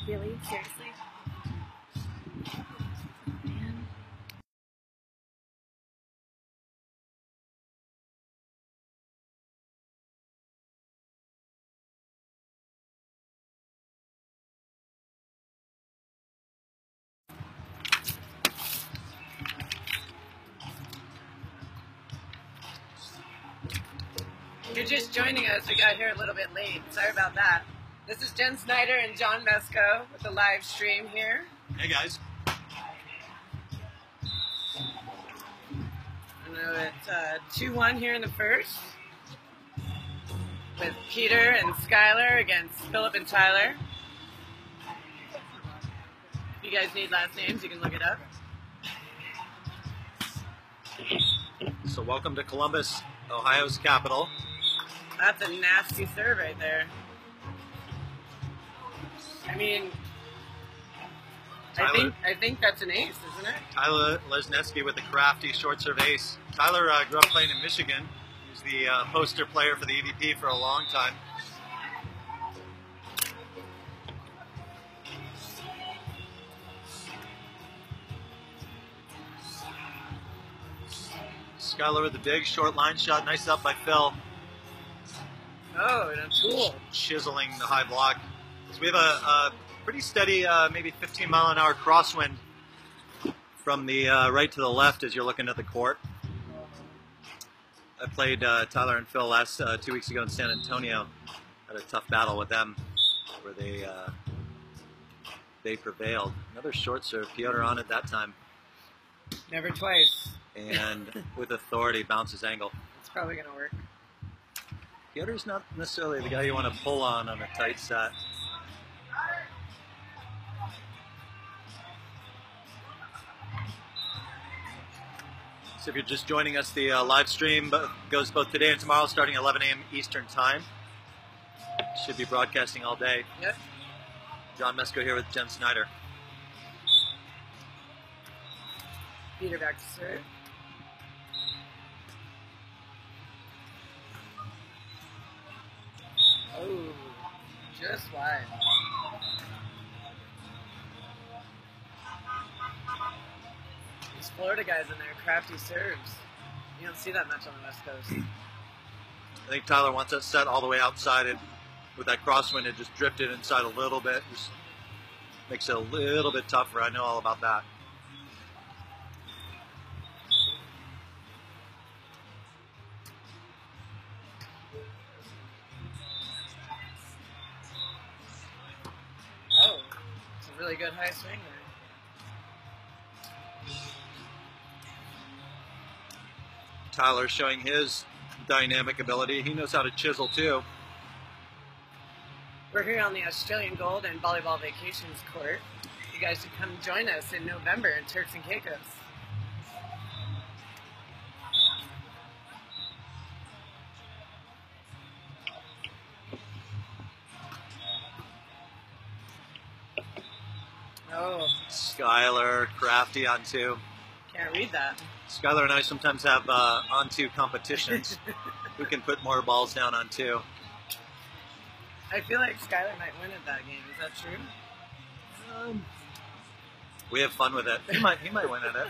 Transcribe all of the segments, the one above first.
Really? Seriously? Man. You're just joining us. We got here a little bit late. Sorry about that. This is Jen Snyder and John Mesco with the live stream here. Hey guys. I know it's 2-1 here in the first with Peter and Skylar against Philip and Tyler. If you guys need last names, you can look it up. So welcome to Columbus, Ohio's capital. That's a nasty serve right there. I mean, I think that's an ace, isn't it? Tyler Lesneski with the crafty short serve ace. Tyler grew up playing in Michigan. He was the poster player for the EVP for a long time. Skylar with the big short line shot. Nice up by Phil. Oh, and a tool. Chiseling the high block. So we have a pretty steady, maybe 15-mile-an-hour crosswind from the right to the left as you're looking at the court. I played Tyler and Phil last 2 weeks ago in San Antonio. Had a tough battle with them where they prevailed. Another short serve. Piotr on it that time. Never twice. And with authority, bounces angle. It's probably going to work. Piotr's not necessarily the guy you want to pull on a tight set. So if you're just joining us, the live stream goes both today and tomorrow starting at 11 a.m. Eastern Time. Should be broadcasting all day. Yep. John Mesco here with Jen Snyder. Peter back to serve. Oh, just wide. These Florida guys in there, crafty serves. You don't see that much on the West Coast. I think Tyler wants that set all the way outside, and with that crosswind, it just drifted inside a little bit. Just makes it a little bit tougher. I know all about that. Oh, it's a really good high swing there. Tyler showing his dynamic ability. He knows how to chisel too. We're here on the Australian Gold and Volleyball Vacations Court. You guys should come join us in November in Turks and Caicos. Oh. Skylar, crafty on two. Can't read that. Skylar and I sometimes have on two competitions. Who can put more balls down on two? I feel like Skylar might win at that game. Is that true? We have fun with it. He might win at it.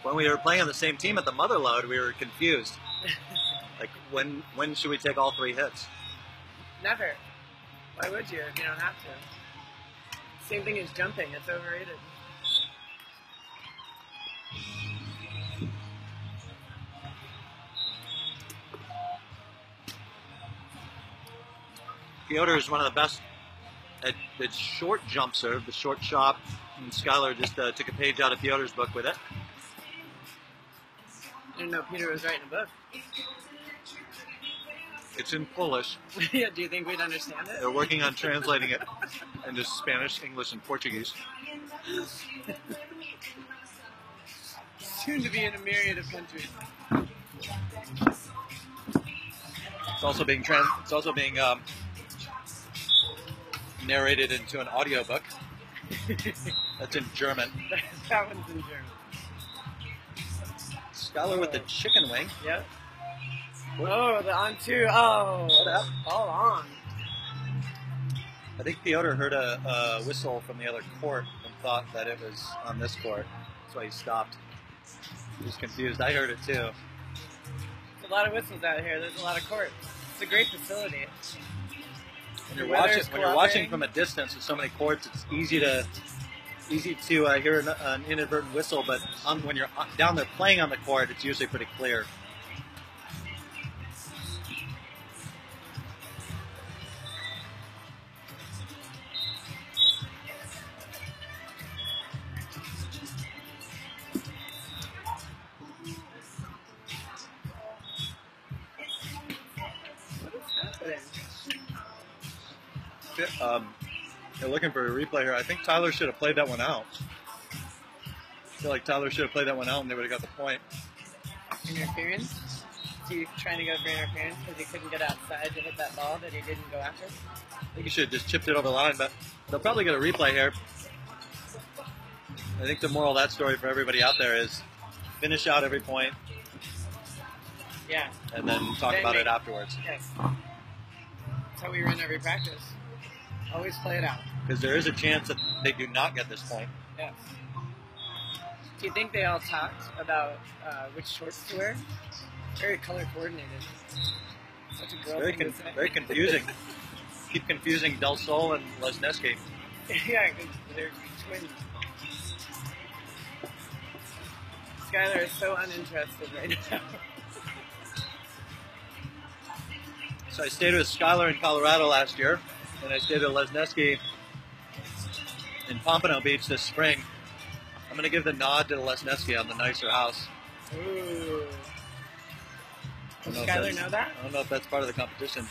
When we were playing on the same team at the Mother Load, we were confused. Like, when should we take all three hits? Never. Why would you if you don't have to? Same thing as jumping. It's overrated. Piotr is one of the best at short jump serve, the short shot, and Skylar just took a page out of Piotr's book with it. I didn't know Peter was writing a book. It's in Polish. Yeah, do you think we'd understand it? They're working on translating it into Spanish, English, and Portuguese. Soon to be in a myriad of countries. It's also being narrated into an audiobook. That's in German. That one's in German. Skylar with the chicken wing. Yep. Oh, the on two. Oh, What up? all on. I think Piotr heard a whistle from the other court and thought that it was on this court. That's why he stopped. He was confused. I heard it too. There's a lot of whistles out here. There's a lot of courts. It's a great facility. When you're watching from a distance with so many courts, it's easy to hear an inadvertent whistle. But when you're down there playing on the court, it's usually pretty clear. They're looking for a replay here. I think Tyler should have played that one out. I feel like Tyler should have played that one out and they would have got the point. Interference? So you're trying to go for interference because he couldn't get outside to hit that ball that he didn't go after? I think he should have just chipped it over the line, but they'll probably get a replay here. I think the moral of that story for everybody out there is finish out every point. Yeah. And then talk about it afterwards. Yes. That's how we run every practice. Always play it out. Because there is a chance that they do not get this point. Yes. Do you think they all talked about which shorts to wear? Very color coordinated. Such a girl thing to say. Very confusing. Keep confusing DelSol and Lesneski. Yeah, because they're twins. Skylar is so uninterested right now. So I stayed with Skylar in Colorado last year, and I stayed with Lesneski in Pompano Beach this spring. I'm going to give the nod to Lesneski on the nicer house. Ooh. Does Skylar know that? I don't know if that's part of the competition.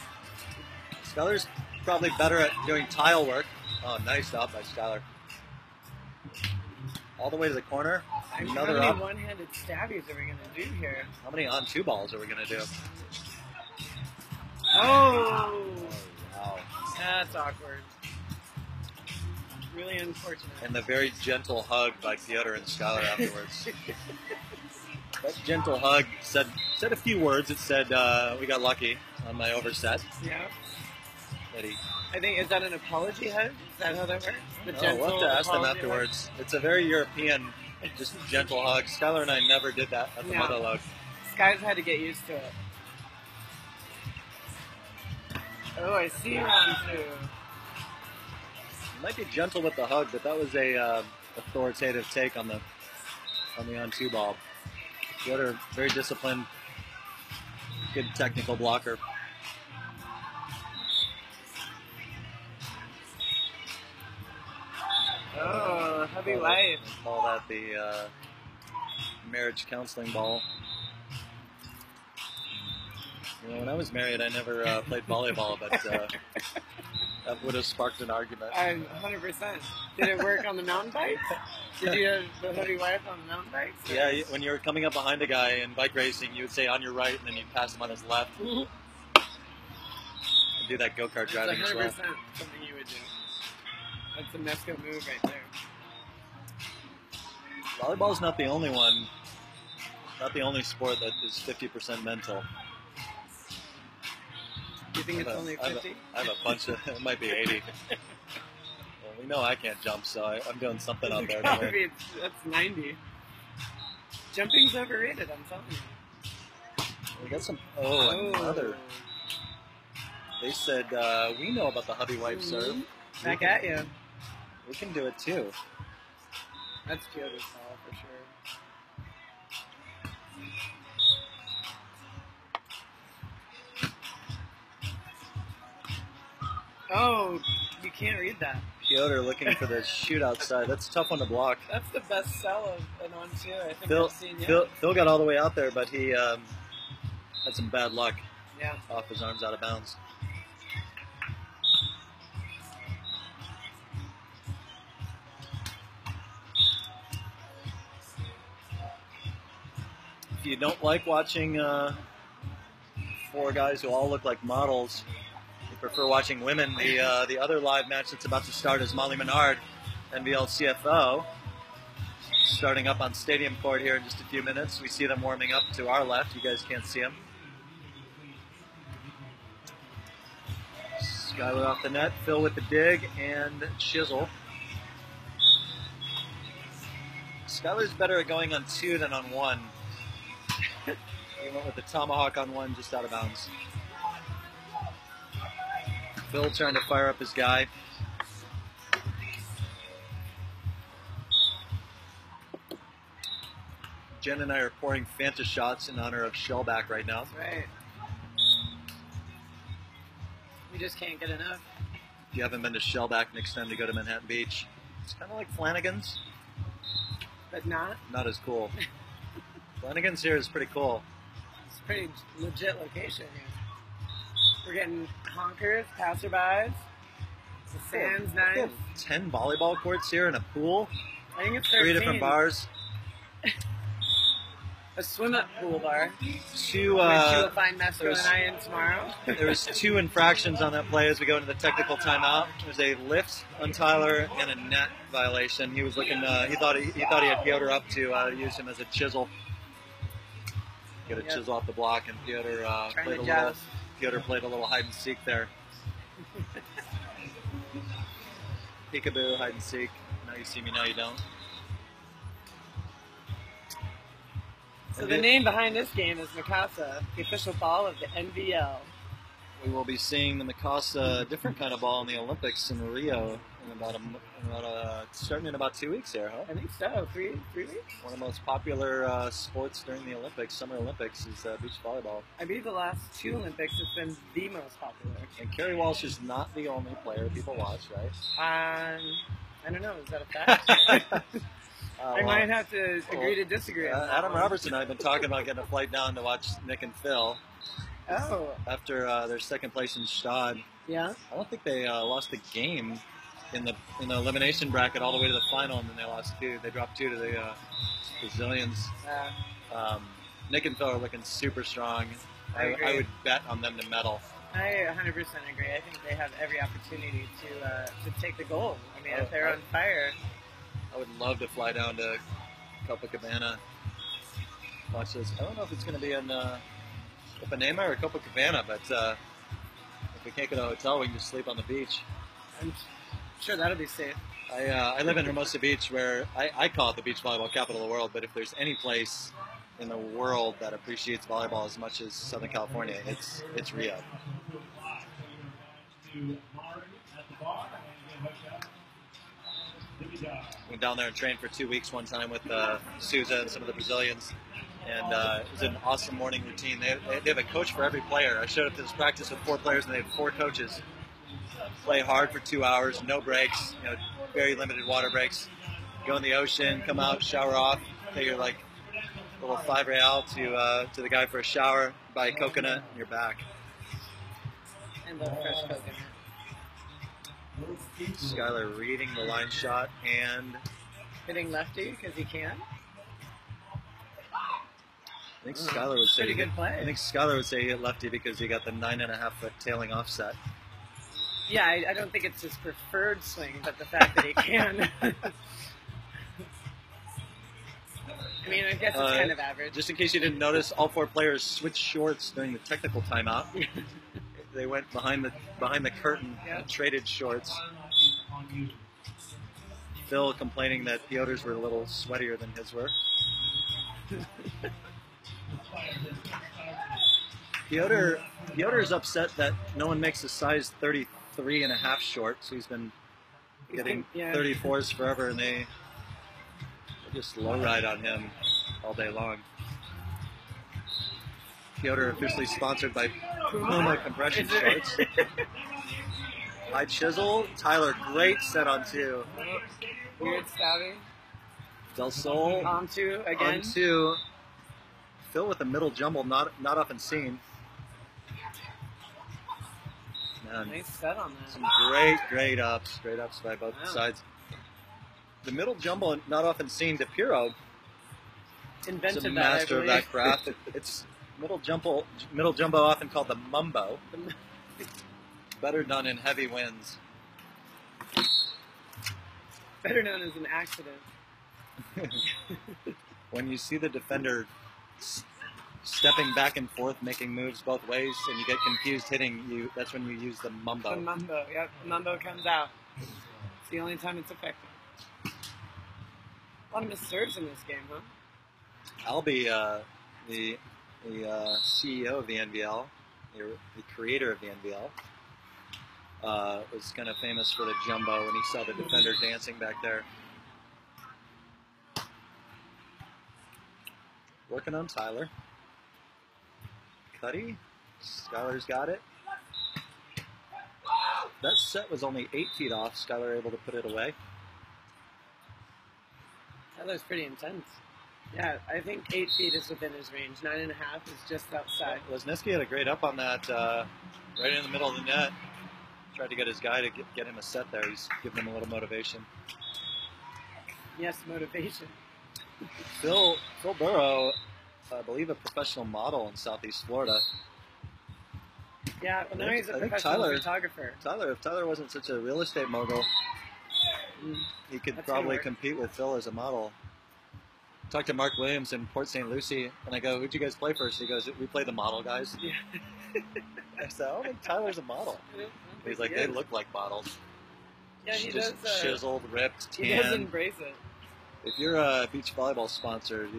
Skylar's probably better at doing tile work. Oh, nice job by Skylar. All the way to the corner. Another how up. many one-handed stabbies are we going to do here? How many on-two balls are we going to do? Oh! Wow. That's awkward. Really unfortunate. And the very gentle hug by Piotr and Skylar afterwards. That gentle hug said a few words. It said, we got lucky on my overset. Yeah. Eddie. I think, is that an apology hug? Is that how that works? The gentle we'll have to ask them apology afterwards. hug? It's a very European, just gentle hug. Skylar and I never did that at the mother load. Sky's had to get used to it. Oh, I see round two. Might be gentle with the hug, but that was a authoritative take on the on-two ball. Piotr, very disciplined, good technical blocker. Oh, heavy life. Call that the marriage counseling ball. You know, when I was married, I never played volleyball, but that would have sparked an argument. 100%. Did it work on the mountain bike? Did you have the heavy wife on the mountain bike? Yeah, when you were coming up behind a guy in bike racing, you would say on your right, and then you'd pass him on his left. And do that go-kart driving as well. That's 100% something you would do. That's a Mesco move right there. Volleyball's not the only one, not the only sport that is 50% mental. Do you think it's only 50? I have a bunch of, it might be 80. Well, we know I can't jump, so I'm doing something out there. That's 90. Jumping's overrated, I'm telling you. We got some, another. They said, we know about the hubby wife serve. Back at you. We can do it too. That's Piotr's call for sure. Oh, you can't read that. Piotr looking for the shoot outside. That's a tough one to block. That's the best sell of an on-two I think I've seen yet. Phil got all the way out there, but he had some bad luck. Yeah. Off his arms out of bounds. If you don't like watching four guys who all look like models, you prefer watching women, the other live match that's about to start is Molly Menard, NBL CFO, starting up on Stadium Court here in just a few minutes. We see them warming up to our left. You guys can't see them. Skylar off the net. Phil with the dig and chisel. Skylar's better at going on 2 than on 1. He went with the tomahawk on 1 just out of bounds. Phil trying to fire up his guy. Jen and I are pouring Fanta shots in honor of Shellback right now. That's right. We just can't get enough. If you haven't been to Shellback, next time to go to Manhattan Beach. It's kind of like Flanagan's. But not? Not as cool. Flanagan's here is pretty cool. It's a pretty legit location here. We're getting honkers, passerbys. The sand's nice. 10 volleyball courts here and a pool. I think it's 13. 3 different bars. A swim-up pool bar. Which you will find Mesco and I in tomorrow. There was 2 infractions on that play as we go into the technical timeout. There's a lift on Tyler and a net violation. He was looking. He thought he had Piotr up to use him as a chisel. Get a chisel off the block, and Piotr played a little hide and seek there. Peekaboo, hide and seek. Now you see me, now you don't. So the name behind this game is Mikasa, the official ball of the NVL. We will be seeing the Mikasa, different kind of ball in the Olympics in Rio starting in about 2 weeks here, huh? I think so. 3 weeks? One of the most popular sports during the Olympics, Summer Olympics, is beach volleyball. I believe the last 2 Olympics has been the most popular. And Carrie Walsh is not the only player people watch, right? I don't know. Is that a fact? I might have to agree to disagree. Adam Robertson and I have been talking about getting a flight down to watch Nick and Phil. Oh. After their second place in Stade. Yeah. I don't think they lost a game in the elimination bracket all the way to the final, and then they lost 2. They dropped 2 to the Brazilians. Nick and Phil are looking super strong. I would bet on them to medal. I 100% agree. I think they have every opportunity to take the gold. I mean, if they're on fire. I would love to fly down to Copacabana, watch this. I don't know if it's going to be in Ipanema or Copacabana, but if we can't get a hotel, we can just sleep on the beach. I'm sure that'll be safe. I live in Hermosa Beach, where I call it the beach volleyball capital of the world, but if there's any place in the world that appreciates volleyball as much as Southern California, it's Rio. Went down there and trained for 2 weeks one time with Souza and some of the Brazilians, and it was an awesome morning routine. They have a coach for every player. I showed up to this practice with 4 players, and they had 4 coaches. Play hard for 2 hours, no breaks, very limited water breaks. Go in the ocean, come out, shower off, take your little $5 to the guy for a shower, buy a coconut, and you're back. And love fresh coconut. Skylar reading the line shot and hitting lefty because he can. I think Skylar would say pretty good play. I think Skylar would say he hit lefty because he got the 9.5-foot tailing offset. Yeah, I don't think it's his preferred swing, but the fact that he can. I mean, I guess it's kind of average. Just in case you didn't notice, all 4 players switched shorts during the technical timeout. They went behind the curtain and traded shorts. Phil complaining that Piotr's were a little sweatier than his were. Piotr's upset that no one makes a size 33.5 short, so he's been getting 34s forever, and they just lowride on him all day long. Piotr officially sponsored by Puma compression shorts. High chisel. Tyler, great set on 2. Weird stabbing. DelSol. On 2 again. On 2. Phil with a middle jumble, not often seen. Man, nice set on that. Some great ups. Great ups by both sides. The middle jumble, not often seen. DePiro invented is a master of that craft. It's middle jumbo, often called the mumbo. Better done in heavy winds. Better known as an accident. When you see the defender stepping back and forth, making moves both ways, and you get confused hitting, that's when you use the mumbo. The mumbo, yep. Mumbo comes out. It's the only time it's effective. A lot of missed serves in this game, huh? Albie, the CEO of the NBL, the creator of the NBL, was kind of famous for the jumbo, and he saw the defender dancing back there. Working on Tyler. Cuddy. Skylar's got it. That set was only 8 feet off. Skylar able to put it away. Tyler's pretty intense. Yeah, I think 8 feet is within his range. 9.5 is just outside. Lesneski had a great up on that, right in the middle of the net. Tried to get his guy to get him a set there. He's giving him a little motivation. Yes, motivation. Phil Burrow, I believe a professional model in Southeast Florida. Yeah, well, now he's a professional photographer. If Tyler wasn't such a real estate mogul, he could probably compete with Phil as a model. Talked to Mark Williams in Port St. Lucie, and I go, "Who'd you guys play first?" He goes, "We play the model guys." Yeah. I said, "I don't think Tyler's a model." He's like, "They look like models." Yeah, he just does. Chiseled, ripped, tan. He does embrace it. If you're a beach volleyball sponsor,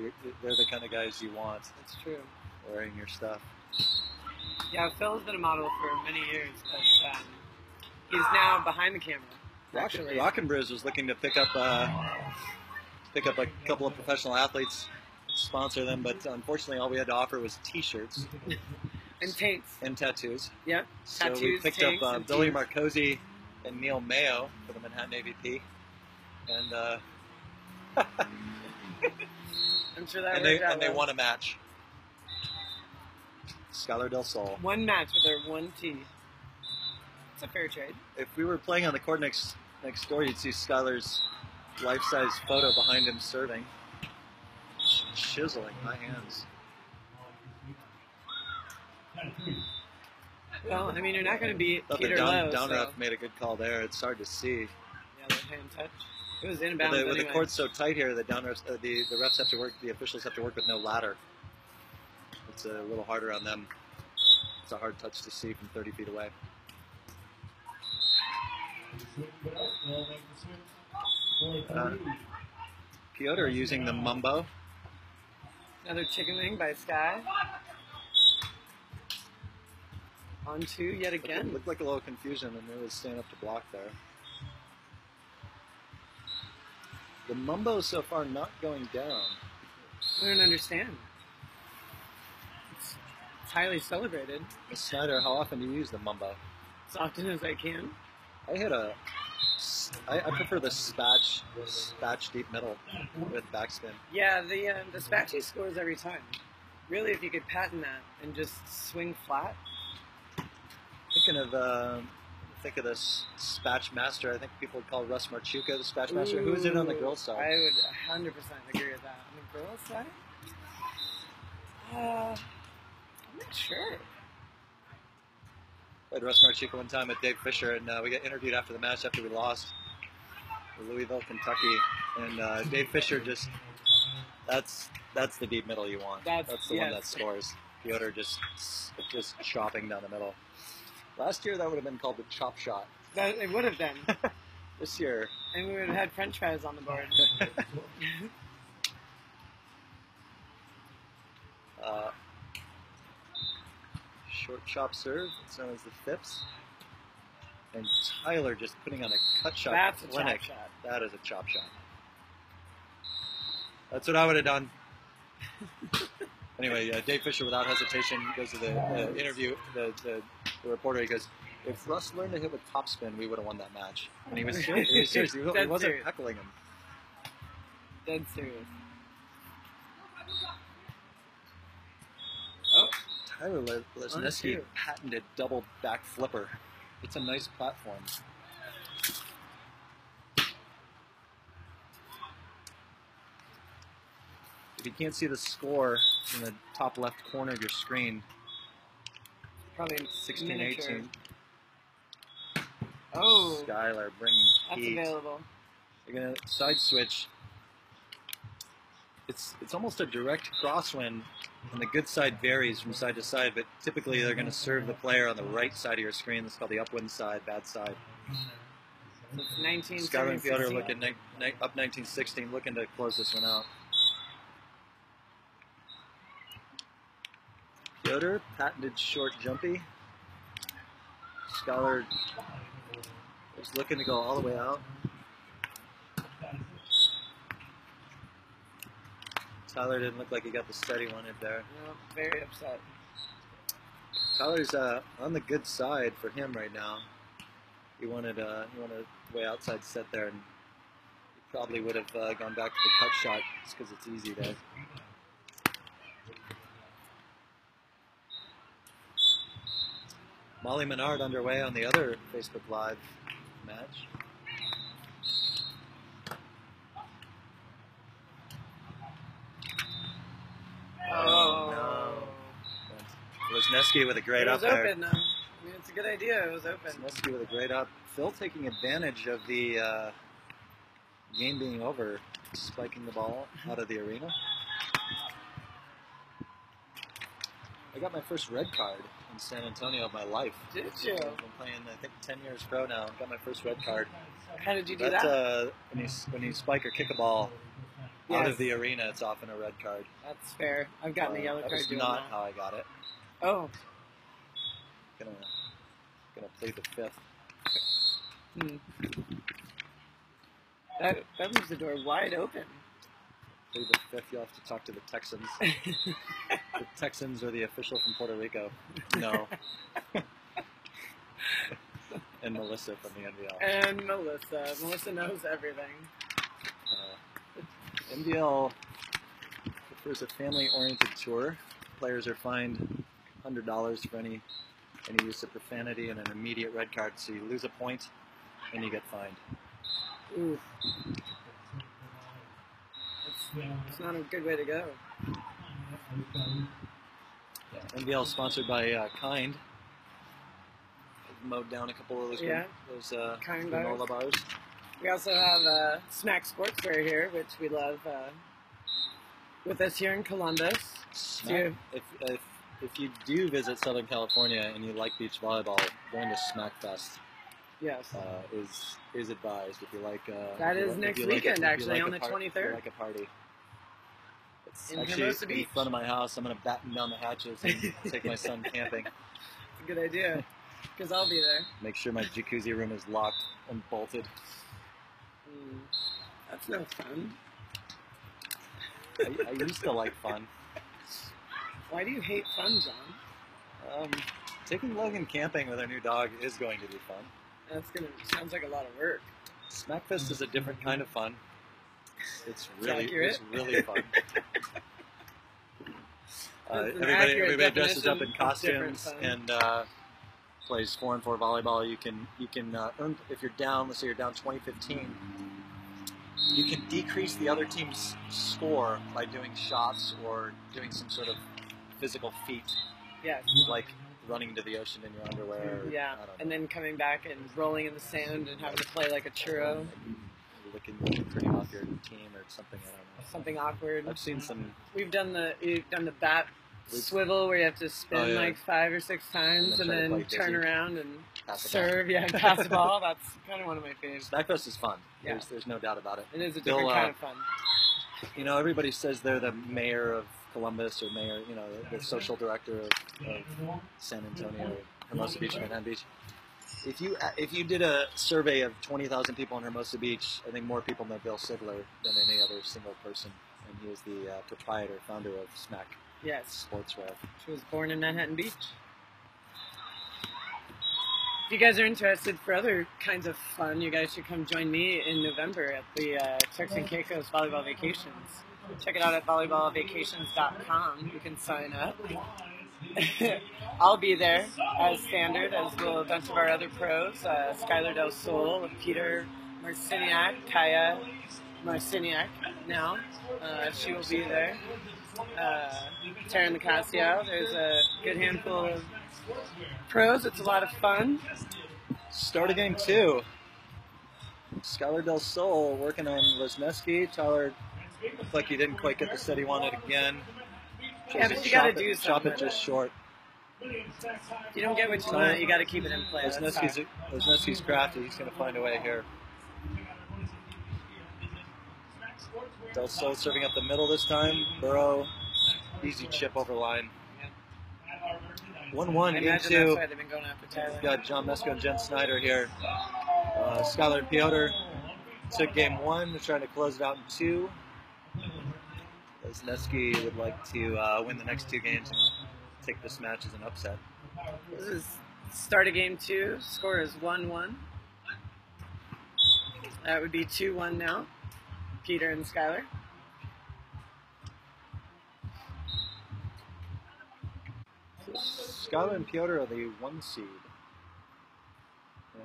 they're the kind of guys you want. That's true. Wearing your stuff. Yeah, Phil's been a model for many years, but he's now behind the camera. Rockin' Brews was looking to pick up a couple of professional athletes, sponsor them, but unfortunately all we had to offer was T-shirts. And tanks. And tattoos. Yeah, so tattoos, we picked tanks, up Billy Marcosi and Neil Mayo for the Manhattan AVP. And I'm sure that they won a match. Skylar DelSol. One match with their one T. It's a fair trade. If we were playing on the court next door, you'd see Skylar's life-size photo behind him serving. Chiseling high hands. Well, I mean, you're not going to beat Peter Lowe. Lowe. Ref made a good call there. It's hard to see. Yeah, the hand touch. It was inbounds With the court's so tight here, the refs have to work. The officials have to work with no ladder. It's a little harder on them. It's a hard touch to see from 30 feet away. Piotr using the mumbo. Another chicken wing by Sky. On 2 yet again. Looked like a little confusion, and it was staying up to block there. The mumbo so far not going down. I don't understand. It's highly celebrated. Ms. Snyder, how often do you use the mumbo? As often as I can. I prefer the spatch deep middle with backspin. Yeah, the spatchy scores every time. Really, if you could patent that and just swing flat. Think of this spatch master. I think people would call Russ Marchuka the spatch master. Who is it on the girls' side? I would 100% agree with that. On the girls' side? I'm not sure. Played Russ Marchuka one time with Dave Fisher, and we got interviewed after the match after we lost in Louisville, Kentucky. And Dave Fisher that's the deep middle you want. That's the one that scores. Piotr just chopping down the middle. Last year, that would have been called the chop shot. It would have been. This year. And we would have had french fries on the board. Short chop serve. It's known as the Phipps. And Tyler just putting on a cut shot. That's clinic. A chop shot. That is a chop shot. That's what I would have done. Anyway, Dave Fisher, without hesitation, goes to the interview. The reporter, he goes, "If Russ learned to hit with topspin, we would have won that match." And he was serious. He wasn't heckling him. Dead serious. Oh, Tyler Lesneski patented double back flipper. It's a nice platform. If you can't see the score in the top left corner of your screen, probably 16-18. Oh, Skylar bringing heat. That's available. They're gonna side switch. it's almost a direct crosswind, and the good side varies from side to side, but typically they're going to serve the player on the right side of your screen. That's called the upwind side, bad side. It's 19. Skyler and Fyodor looking up 19-16, looking to close this one out. Fyodor, patented short jumpy. Skyler is looking to go all the way out. Tyler didn't look like he got the steady one in there. No, very upset. Tyler's on the good side for him right now. He wanted way outside set there, and he probably would have gone back to the cut shot just because it's easy there. Molly Menard underway on the other Facebook Live match. Oh no! Lesneski with a great up there. It was open though. I mean, it's a good idea. It was open. Lesneski with a great up. Phil taking advantage of the game being over, spiking the ball out of the arena. I got my first red card in San Antonio of my life. Did you? I've been playing, I think, 10 years pro now. Got my first red card. How did you do that? When you spike or kick a ball out of the arena, it's often a red card. That's fair. I've gotten a yellow card That's doing not that. how I got it. Oh. Gonna plead the fifth. That leaves the door wide open. Plead the fifth. You'll have to talk to the Texans. The Texans are the official from Puerto Rico. No. And Melissa from the NBL. And Melissa. Melissa knows everything. NBL prefers a family-oriented tour. Players are fined $100 for any use of profanity and an immediate red card. So you lose a point and you get fined. Ooh. It's not a good way to go. Yeah, NBL is sponsored by Kind. I've mowed down a couple of those Kind granola bars. We also have Smack Sportswear here, which we love. With us here in Columbus. Smack, if you do visit Southern California and you like beach volleyball, going to Smackfest is advised. If you like, that is next weekend, actually, on the 23rd. If you like a party. It's in actually Hermosa Beach. in front of my house. I'm going to batten down the hatches and take my son camping. It's a good idea, because I'll be there. Make sure my jacuzzi room is locked and bolted. That's no fun. I used to like fun. Why do you hate fun, John? Taking Logan camping with our new dog is going to be fun. Sounds like a lot of work. Smackfest is a different kind of fun. It's really fun. Everybody dresses up in costumes and plays 4-on-4 volleyball. You can earn, if you're down. Let's say you're down 20-15. You can decrease the other team's score by doing shots or doing some sort of physical feat. Yes. Like running into the ocean in your underwear. Yeah, and then coming back and rolling in the sand and having to play like a churro. Licking pretty off your team or something, I don't know. Something awkward. I've seen some... We've done the bat swivel where you have to spin like 5 or 6 times and then turn around and serve, and pass the ball. That's kind of one of my favorites. Smackfest is fun. Yeah. There's no doubt about it. It is a different kind of fun. You know, everybody says they're the mayor of Columbus or mayor, you know, the social director of San Antonio, Hermosa Beach, and Manhattan Beach. If you did a survey of 20,000 people in Hermosa Beach, I think more people know Bill Sigler than any other single person, and he is the proprietor, founder of Smack. Yes. Sportswear. She was born in Manhattan Beach. If you guys are interested for other kinds of fun, you guys should come join me in November at the Turks and Caicos Volleyball Vacations. Check it out at volleyballvacations.com. You can sign up. I'll be there as standard, as will a bunch of our other pros. Skylar DelSol and Peter Marciniak, Kaya Marciniak now. She will be there. Taryn Nicasio. There's a good handful of pros. It's a lot of fun. Start of game 2. Skylar DelSol working on Lesneski. Tyler Looks like he didn't quite get the set he wanted again. Yeah, but you gotta do chop something. it just short. If you don't get what you want, you gotta keep it in play. Lesneski's crafty. He's going to find a way here. DelSol serving up the middle this time. Burrow, easy chip over line. 1-1 game 2. That's why they've been going after Tyler. We've got John Mesko and Jen Snyder here. Skylar and Piotr took game 1. They're trying to close it out in 2. Lesneski would like to win the next 2 games and take this match as an upset. This is start of game 2. Score is 1-1. That would be 2-1 now. Peter and Skylar. Skylar and Piotr are the 1 seed.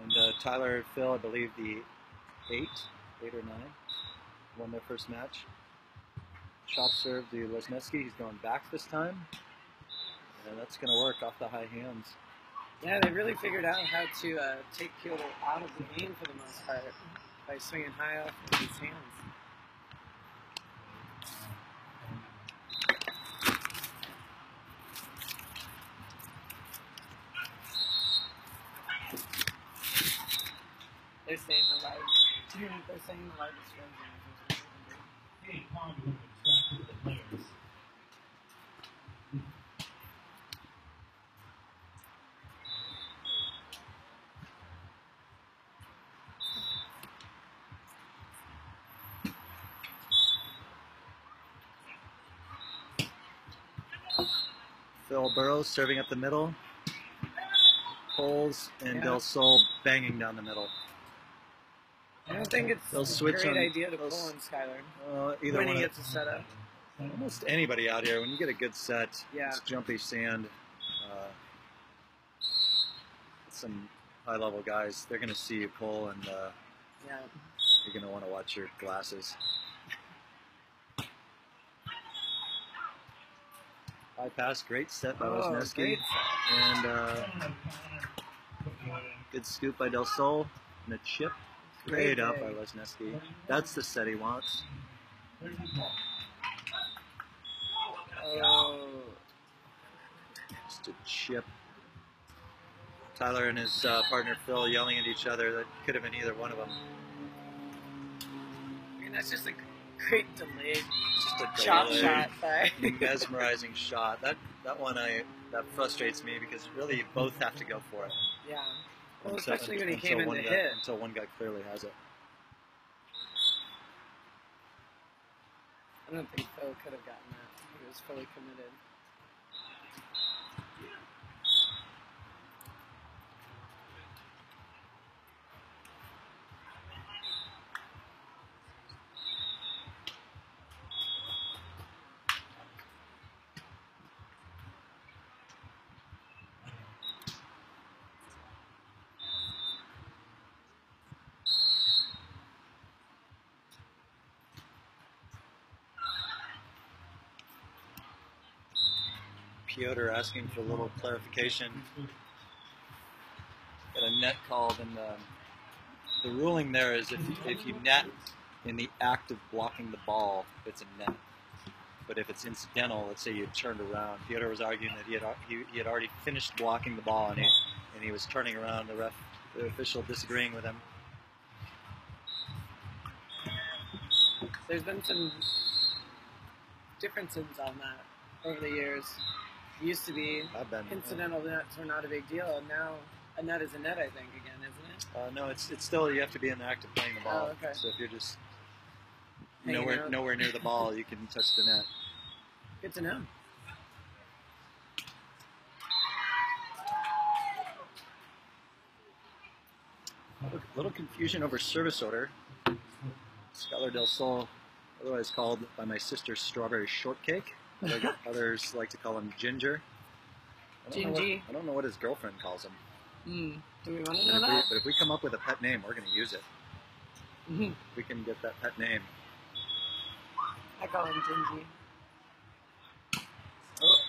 And Tyler and Phil, I believe, the 8 or 9, won their first match. Chop serve to Lesneski. He's going back this time. And that's going to work off the high hands. Yeah, they really figured out how to take Piotr out of the game for the most part by swinging high off of his hands. They're saying the largest. They're saying the largest ones. Phil Burrow serving up the middle. Poles and DelSol banging down the middle. I don't think it's a great idea to pull on Skylar either when one he gets a setup. Almost anybody out here, when you get a good set, it's jumpy sand. Some high-level guys, they're going to see you pull, and you're going to want to watch your glasses. High pass, great set by Lesneski. And good scoop by DelSol. And a chip straight up by Lesneski. That's the set he wants. Just a chip. Tyler and his partner Phil yelling at each other. That could have been either one of them. I mean, that's just a great delay. Just a chop shot by mesmerizing shot. That one that frustrates me because really you both have to go for it. Yeah. Well, especially when he came in to hit. Until one guy clearly has it. I don't think Phil could have gotten that. He was fully committed. Piotr asking for a little clarification. Got a net called, and the ruling there is if you net in the act of blocking the ball, it's a net. But if it's incidental, let's say you turned around. Piotr was arguing that he had already finished blocking the ball, and he was turning around. The official disagreeing with him. There's been some differences on that over the years. It used to be incidental nets were not a big deal, and now a net is a net, I think, again, isn't it? No, it's still, you have to be in the act of playing the ball. Oh, okay. So if you're just nowhere near the ball, you can touch the net. Good to know. A little confusion over service order. Skylar DelSol, otherwise called by my sister Strawberry Shortcake. Others like to call him Ginger. Gingy. I don't know what his girlfriend calls him. Do we want to know that? But if we come up with a pet name, we're going to use it. We can get that pet name. I call him Gingy. Oh,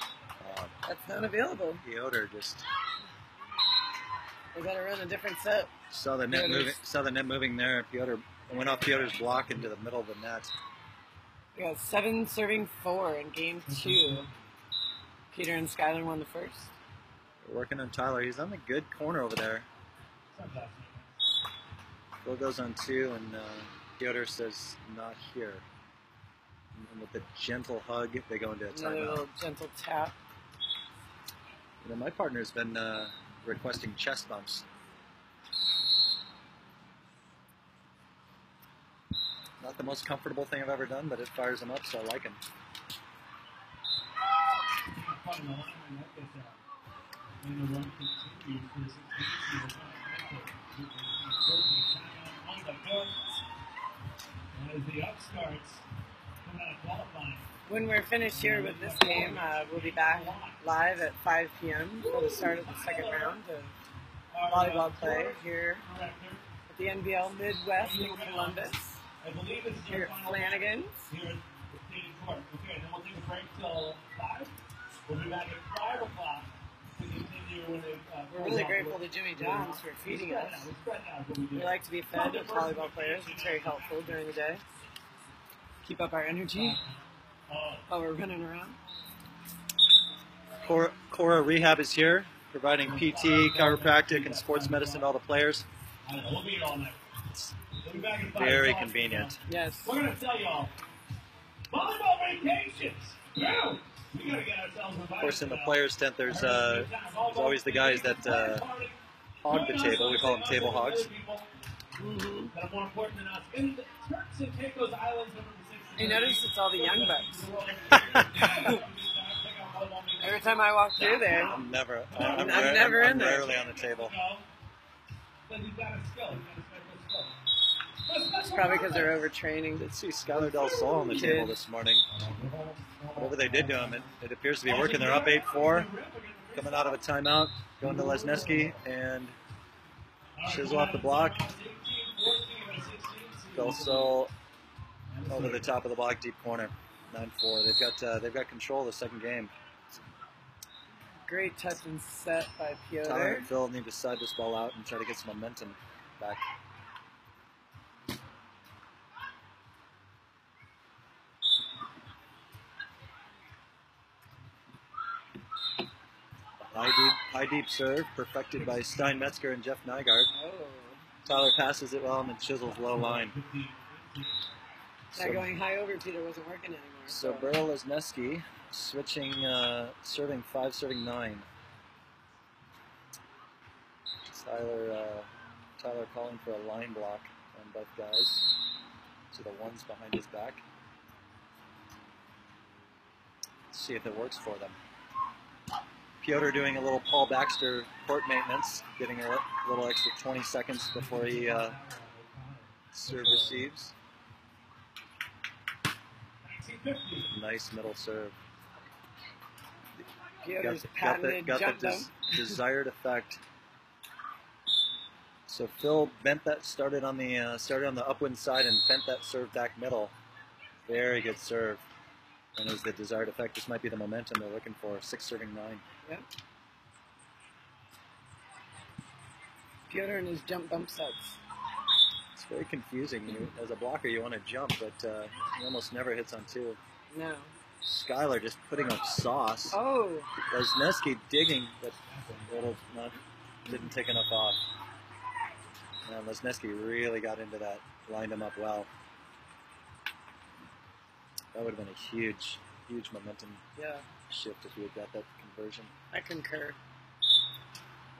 that's not available. Piotr just... We got to run a different set. Saw the net moving there. Piotr went off Piotr's block into the middle of the net. We got 7 serving 4 in game 2. Peter and Skylar won the first. We're working on Tyler. He's on the good corner over there. Phil goes on 2, and Piotr says not here. And with a gentle hug, they go into a timeout. Another little gentle tap. You know, my partner's been requesting chest bumps. Not the most comfortable thing I've ever done, but it fires him up, so I like him. When we're finished here with this game, we'll be back live at 5 p.m. for the start of the second round of volleyball play here at the NBL Midwest in Columbus. Here at Flanagan's. Okay, then we'll take a break till 5. We'll be back at 5 o'clock to continue with it. We're really grateful to Jimmy Jones for feeding us. We like to be fed as volleyball players. It's very helpful during the day. Keep up our energy while we're running around. Cora Rehab is here, providing PT, chiropractic, and sports medicine to all the players. We'll be here all night. Very convenient. Yes. We're going to tell you all. Volleyball vacations. Go! We got to get ourselves Of course, in the players' tent, there's always the guys that hog the table. We call them table hogs. That are more important than us. In the Turks and Caicos Islands, You notice it's all the young bucks. Every time I walk through there, I'm never I'm I'm rarely on the table. then you've got a skill. it's probably because they're overtraining. Did see Skylar DelSol on the table this morning. Whatever they did to him, it appears to be working. They're up 8-4, coming out of a timeout, going to Lesneski, and chisel off the block. DelSol over the top of the block, deep corner, 9-4. They've got control of the second game. Great touch and set by Tyler Piotr. and Phil need to side this ball out and try to get some momentum back. High deep serve, perfected by Stein Metzger and Jeff Nygaard. Oh. Tyler passes it well and then chisels low line. That going high over Peter wasn't working anymore. So Burrow Lesneski switching, serving 5, serving 9. Tyler calling for a line block on both guys. So the one's behind his back. Let's see if it works for them. Piotr doing a little Paul Baxter court maintenance, getting a little extra 20 seconds before he serve receives. Nice middle serve. Piotr's Got patented the jump dump. desired effect. So Phil bent that, started on the upwind side and bent that serve back middle. Very good serve. And as the desired effect, this might be the momentum they're looking for. 6 serving 9. Yeah. Piotr and his jump bump sets. It's very confusing. As a blocker, you want to jump, but he almost never hits on 2. No. Skylar just putting up sauce. Oh. Lesneski digging, but didn't take enough off. And Lesneski really got into that, lined him up well. That would have been a huge momentum shift if you had got that conversion. I concur.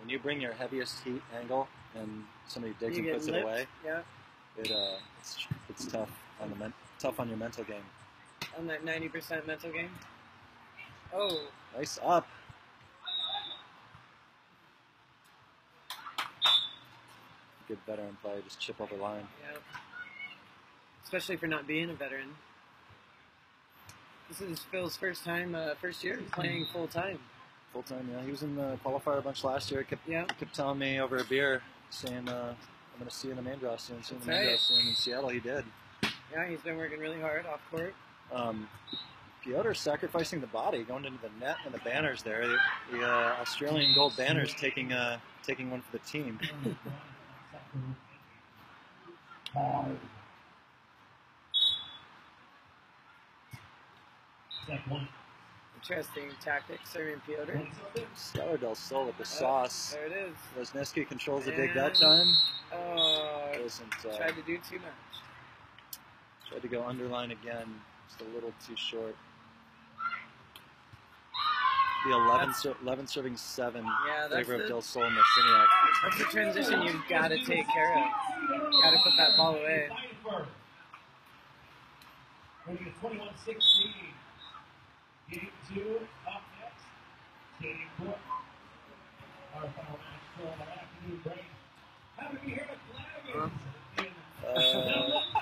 When you bring your heaviest heat angle and somebody digs and puts it away, it's tough on your mental game. On that 90% mental game. Oh. Nice up. Good veteran play, just chip over line. Yep. Especially for not being a veteran. This is Phil's first year playing full time. Full time, yeah. He was in the qualifier a bunch last year. Kept telling me over a beer, saying, "I'm going to see you in the main draw soon." See you in the main draw soon in Seattle. He did. Yeah, he's been working really hard off court. Piotr sacrificing the body, going into the net and the banners there. The Australian gold banners taking one for the team. Step one. Interesting tactic, serving Piotr. 20 seconds. Stellar DelSol with the sauce. There it is. Lesneski controls the dig that time. Oh, Wasn't, tried to do too much. tried to go underline again. Just a little too short. The 11 serving 7 Yeah, that's favor of the- DelSol and Marciniak. That's a transition you've got to take care of. Got to put that ball away. Moving to 21-16. Game 2 up next. Game 4. Our final match for our afternoon break. Happy to be here at Flanagan's.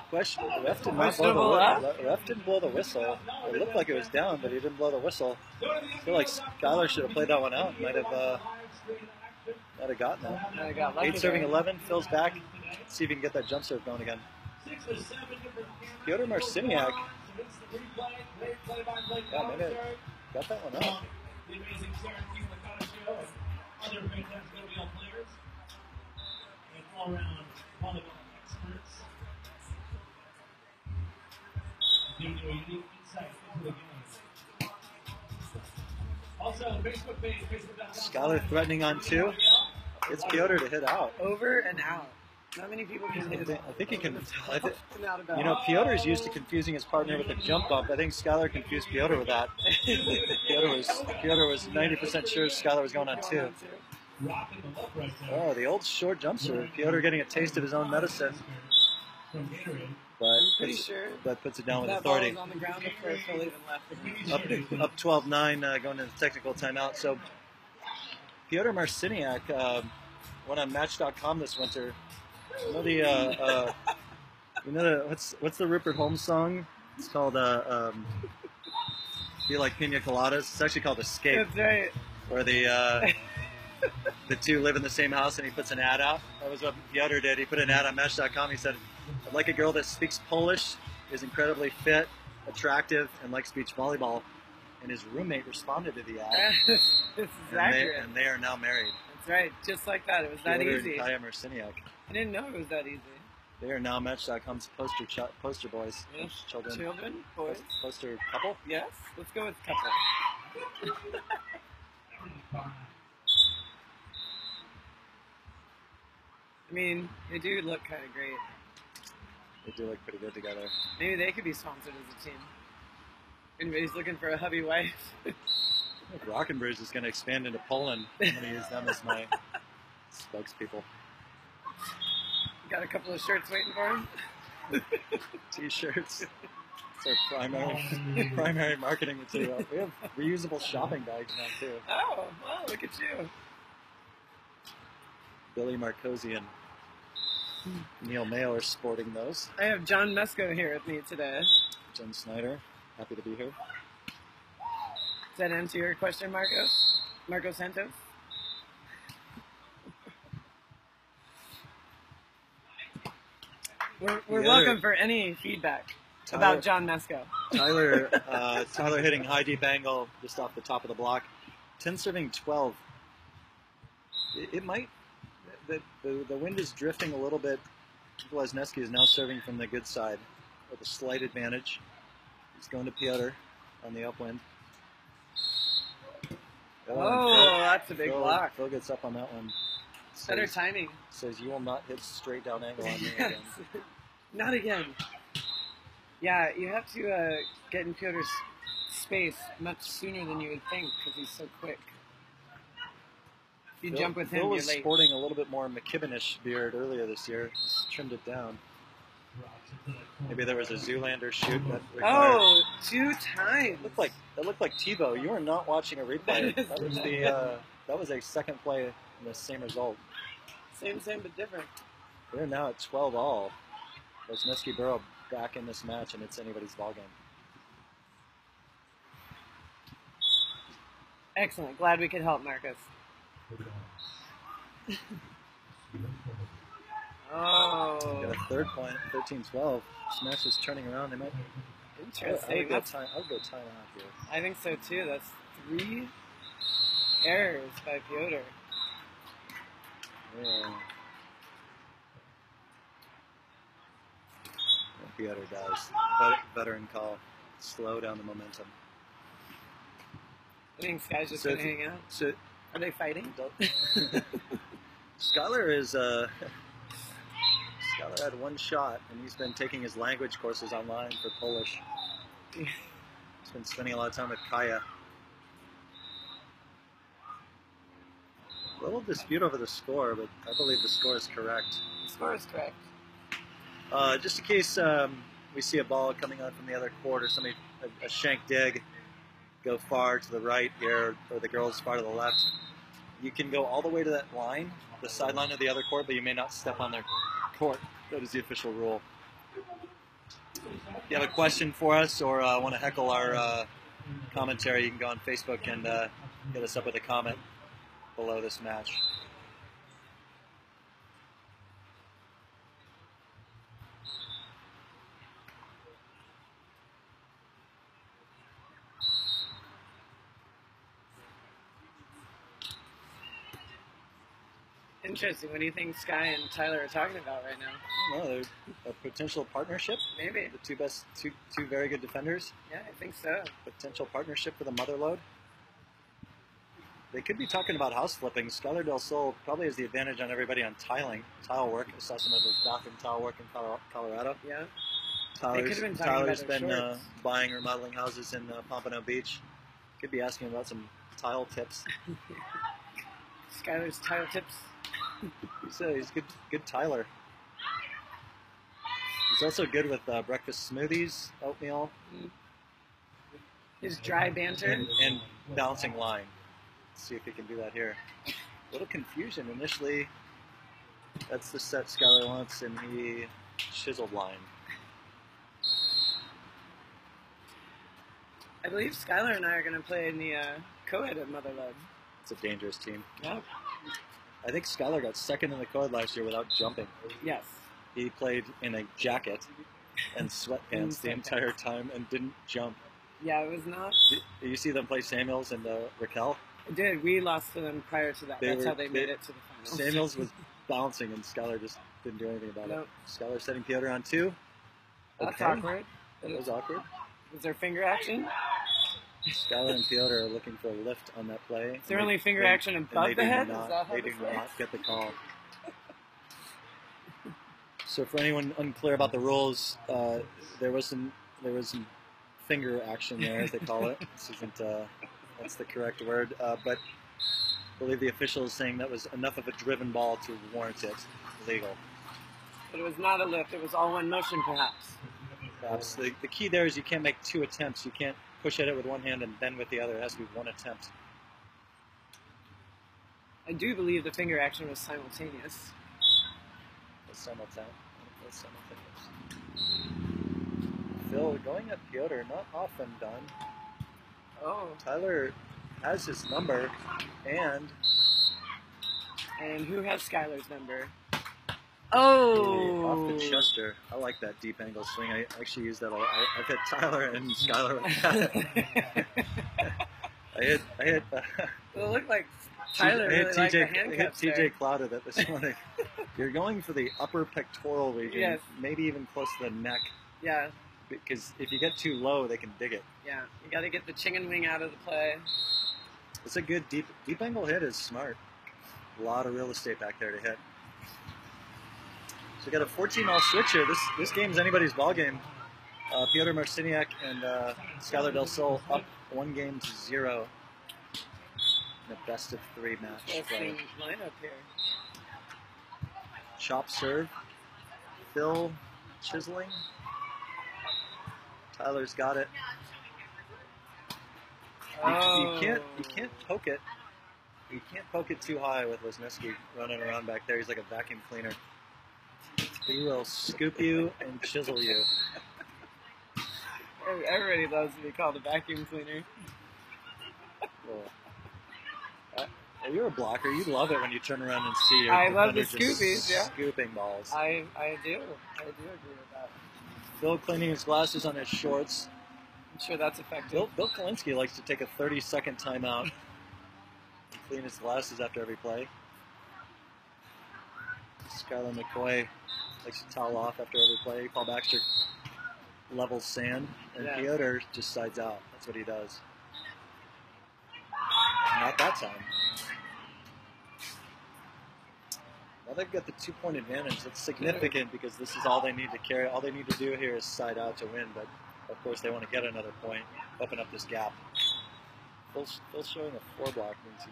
Question: the ref didn't, Questionable, huh? ref didn't blow the whistle. It looked like it was down, but he didn't blow the whistle. I feel like Skylar should have played that one out. Might have gotten that. I got lucky 8 serving there. 11, fills back. Let's see if he can get that jump serve going again. Piotr Marciniak. Yeah, maybe got that one out. The amazing Sarah Team Lakota Show and other fantastic WL players and all around volleyball experts. Giving you a unique insight into the game. Also, Facebook page, Facebook.com. Skylar threatening on 2. It's Piotr to hit out. Over and out. Not many people can hit it. I think he can. Out about. You know, Piotr is used to confusing his partner with a jump bump. I think Skylar confused Piotr with that. Piotr was 90% sure Skylar was going on 2. Rocking the look right there. Oh, the old short jump serve. Piotr getting a taste of his own medicine, From Gatorade. but Pretty sure puts it down with that ball authority. was on the ground before Phil even left. Up 12-9 going into technical timeout. So Piotr Marciniak went on Match.com this winter. You know what's the Rupert Holmes song? It's called Feel Like Pina Coladas. It's actually called Escape, That's right. where the two live in the same house and he puts an ad out. That was what Piotr did. He put an ad on Match.com. He said, "I'd like a girl that speaks Polish, is incredibly fit, attractive, and likes beach volleyball." And his roommate responded to the ad. This is accurate. And they are now married. That's right. Just like that. It was that Piotr easy. and Kaya Marciniak. I didn't know it was that easy. They are now Match.com's poster boys. Yes. Children. Children, boys. Poster couple. Yes. Let's go with couple. I mean, they do look kind of great. They do look pretty good together. Maybe they could be sponsored as a team. Anybody's looking for a hubby wife. Rockenbridge is going to expand into Poland. I'm going to use them as my spokespeople. Got a couple of shirts waiting for him. T-shirts. It's our primary marketing material. We have reusable shopping bags now too. Oh, wow, look at you. Billy Marcosi and Neil Mayo are sporting those. I have John Mesco here with me today. Jen Snyder, happy to be here. Does that answer your question, Marcos? Marco Santos? We're welcome for any feedback about John Mesco. Tyler hitting high deep angle just off the top of the block. 10 serving 12. It might. The wind is drifting a little bit. Lesneski is now serving from the good side with a slight advantage. He's going to Piotr on the upwind. Oh, that's a big block. Phil gets up on that one. Better timing. Says you will not hit straight down angle on me Yes. again. Not again. Yeah, you have to get in Piotr's space much sooner than you would think because he's so quick. If you jump with him, Phil you're was late. sporting a little bit more McKibbinish beard earlier this year. Just trimmed it down. Maybe there was a Zoolander shoot that required. Oh, 2 times. That looked like TiVo. You were not watching a replay. That was a second play in the same result. Same, but different. We're now at 12-all. Lesneski Burrow back in this match, and it's anybody's ballgame. Excellent. Glad we could help, Marcus. Oh. Got a third point, 13-12. This match is turning around. They might. Interesting. I would go time out here. I think so too. That's 3 errors by Piotr. Yeah. Piotr does. Veteran call. Slow down the momentum. I think Sky's just So gonna if- hang out. So Are they fighting? Skylar is Skylar had one shot, and he's been taking his language courses online for Polish. He's been spending a lot of time with Kaya. A little dispute over the score, but I believe the score is correct. The score is correct. Just in case we see a ball coming on from the other court, or somebody a shank dig, go far to the right here, or the girls far to the left. You can go all the way to that line, the sideline of the other court, but you may not step on their court. That is the official rule. If you have a question for us or want to heckle our commentary, you can go on Facebook and hit us up with a comment below this match. Interesting. What do you think Sky and Tyler are talking about right now? I don't know, they're a potential partnership. Maybe. The two very good defenders. Yeah, I think so. Potential partnership for the mother load. They could be talking about house flipping. Skylar DelSol probably has the advantage on everybody on tile work. I saw some of his bathroom tile work in Colorado. Yeah. Tyler's been talking about their been shorts. buying or remodeling houses in Pompano Beach. Could be asking about some tile tips. Skylar's tile tips. He's good Tyler. He's also good with breakfast smoothies, oatmeal, His dry banter. and bouncing line. Let's see if he can do that here. A little confusion initially. That's the set Skylar wants, and he chiseled line. I believe Skylar and I are going to play in the co-ed at Motherlode. It's a dangerous team. Yeah. I think Skylar got second in the co-ed last year without jumping. Yes. He played in a jacket and sweatpants the entire time and didn't jump. Yeah, it was not. Did you see them play Samuels and Raquel? I did. We lost to them prior to that. That's how they made it to the finals. Samuels was bouncing and Skylar just didn't do anything about Nope. it. Skylar setting Piotr on 2. That's Okay. awkward. That was awkward. Was there finger action? Skylar and Piotr are looking for a lift on that play. Is there only finger action above the head? Is that how They do this works? not get the call. So for anyone unclear about the rules, there was some finger action there, as they call it. This isn't that's the correct word, but I believe the official is saying that was enough of a driven ball to warrant it legal. But it was not a lift. It was all one motion, perhaps. Perhaps the key there is you can't make 2 attempts. You can't push at it with one hand and then with the other. It has to be 1 attempt. I do believe the finger action was simultaneous. It's simultaneous. Phil going at Piotr, not often done. Oh. Tyler has his number, and who has Skylar's number? Oh! off the Chester. I like that deep angle swing. I actually use that a lot. I've hit Tyler and Skylar with that. I hit Well, it looked like Tyler really liked the handcuffs TJ there. clouded it this morning. You're going for the upper pectoral region, Yes. maybe even close to the neck, Yeah, because if you get too low, they can dig it. yeah. You got to get the chicken wing out of the play. It's a good deep angle hit is smart. A lot of real estate back there to hit. So we got a 14-all switch here. This game's anybody's ball game. Piotr Marciniak and Skylar DelSol up 1-0 in a best-of-3 match. Interesting lineup here. Chop serve. Phil chiseling. Tyler's got it. You can't poke it. You can't poke it too high with Lesneski running around back there. He's like a vacuum cleaner. He will scoop you and chisel you. Everybody loves to be called a vacuum cleaner. Well, you're a blocker. You love it when you turn around and see your I love the defender just scoopies, yeah. scooping balls. I do. I do agree with that. Phil cleaning his glasses on his shorts. I'm sure that's effective. Bill Kalinsky likes to take a 30-second timeout and clean his glasses after every play. Skylar McCoy likes to towel off after every play. Paul Baxter levels sand, and Yeah. Piotr just sides out. That's what he does. Not that time. Now they've got the 2-point advantage. That's significant because this is all they need to carry. All they need to do here is side out to win, but of course they want to get another point, open up this gap. Phil showing a 4-block means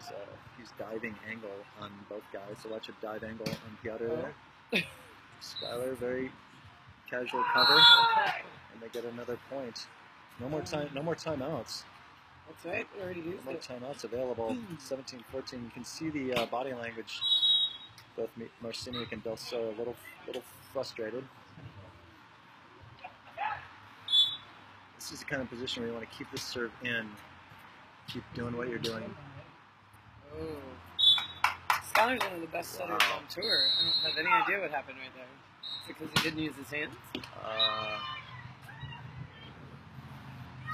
he's diving angle on both guys. So watch a dive angle on Piotr there. Skylar, very casual cover, and they get another point. No more time. No more timeouts. That's right. We already used No more it. timeouts available. 17-14. You can see the body language. Both Marciniak and DelSol are a little frustrated. This is the kind of position where you want to keep the serve in. Keep doing what you're doing. Oh. Skylar's one of the best setters on tour. I don't have any idea what happened right there. Is it because he didn't use his hands?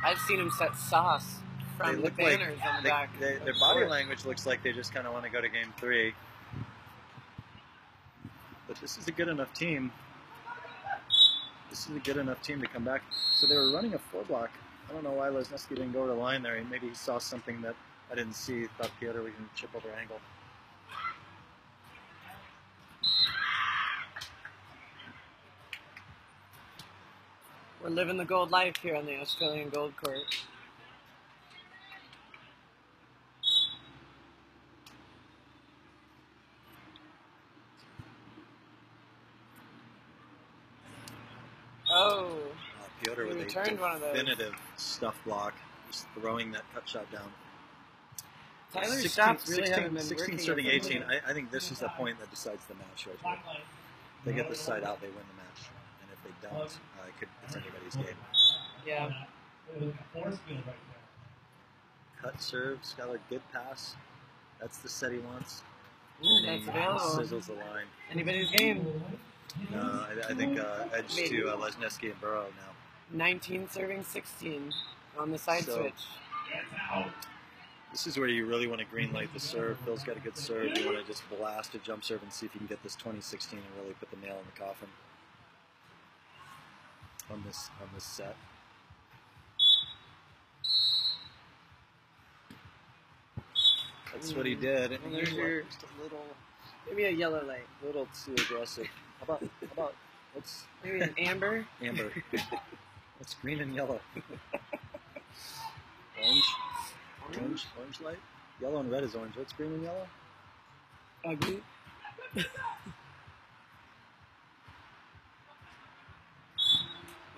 I've seen him set sauce from the banners on the back. Their body language looks like they just kind of want to go to game 3. But this is a good enough team. This is a good enough team to come back. So they were running a 4-block. I don't know why Lesneski didn't go to the line there. Maybe he saw something that I didn't see. Thought Piotr was going to chip over angle. We're living the gold life here on the Australian Gold Court. Oh. Piotr with a definitive stuff block, just throwing that cut shot down. Tyler's shots really haven't been 16 serving 18. I think this is the point that decides the match right here. If they get the side out, they win the match. And if they don't, it's anybody's game. Yeah. Cut serve, Skylar, good pass. That's the set he wants. Ooh, that's available. Sizzles the line. Anybody's game. No, I think edge to Lesneski and Burrow now. 19 serving 16 on the side switch. This is where you really want to green light the serve. Phil's got a good serve. You want to just blast a jump serve and see if you can get this 2016 and really put the nail in the coffin on this set. That's what he did. And there's your just a little, maybe a yellow light. A little too aggressive. How about what's maybe an amber? Amber. What's green and yellow? Orange light? Yellow and red is orange. What's green and yellow? Ugly.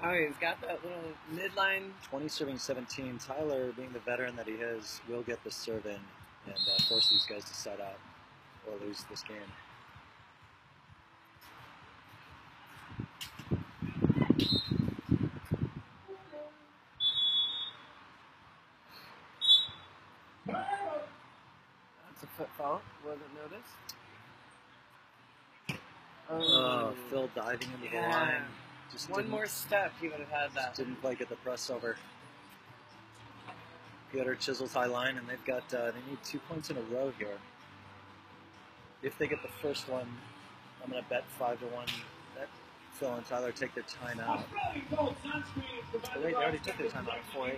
Oh, he's got that little midline. 20 serving 17. Tyler, being the veteran that he is, will get the serve in and force these guys to set out or lose this game. That's a foot fault. Wasn't noticed. Oh, Phil diving into the line. Just one more step, he would have had that. Didn't quite get the press over. Piotr chisels high line, and they've got they need 2 points in a row here. If they get the first one, I'm going to bet 5-1 that Phil and Tyler take their time out. Oh, wait, they already took their time out at 4-8.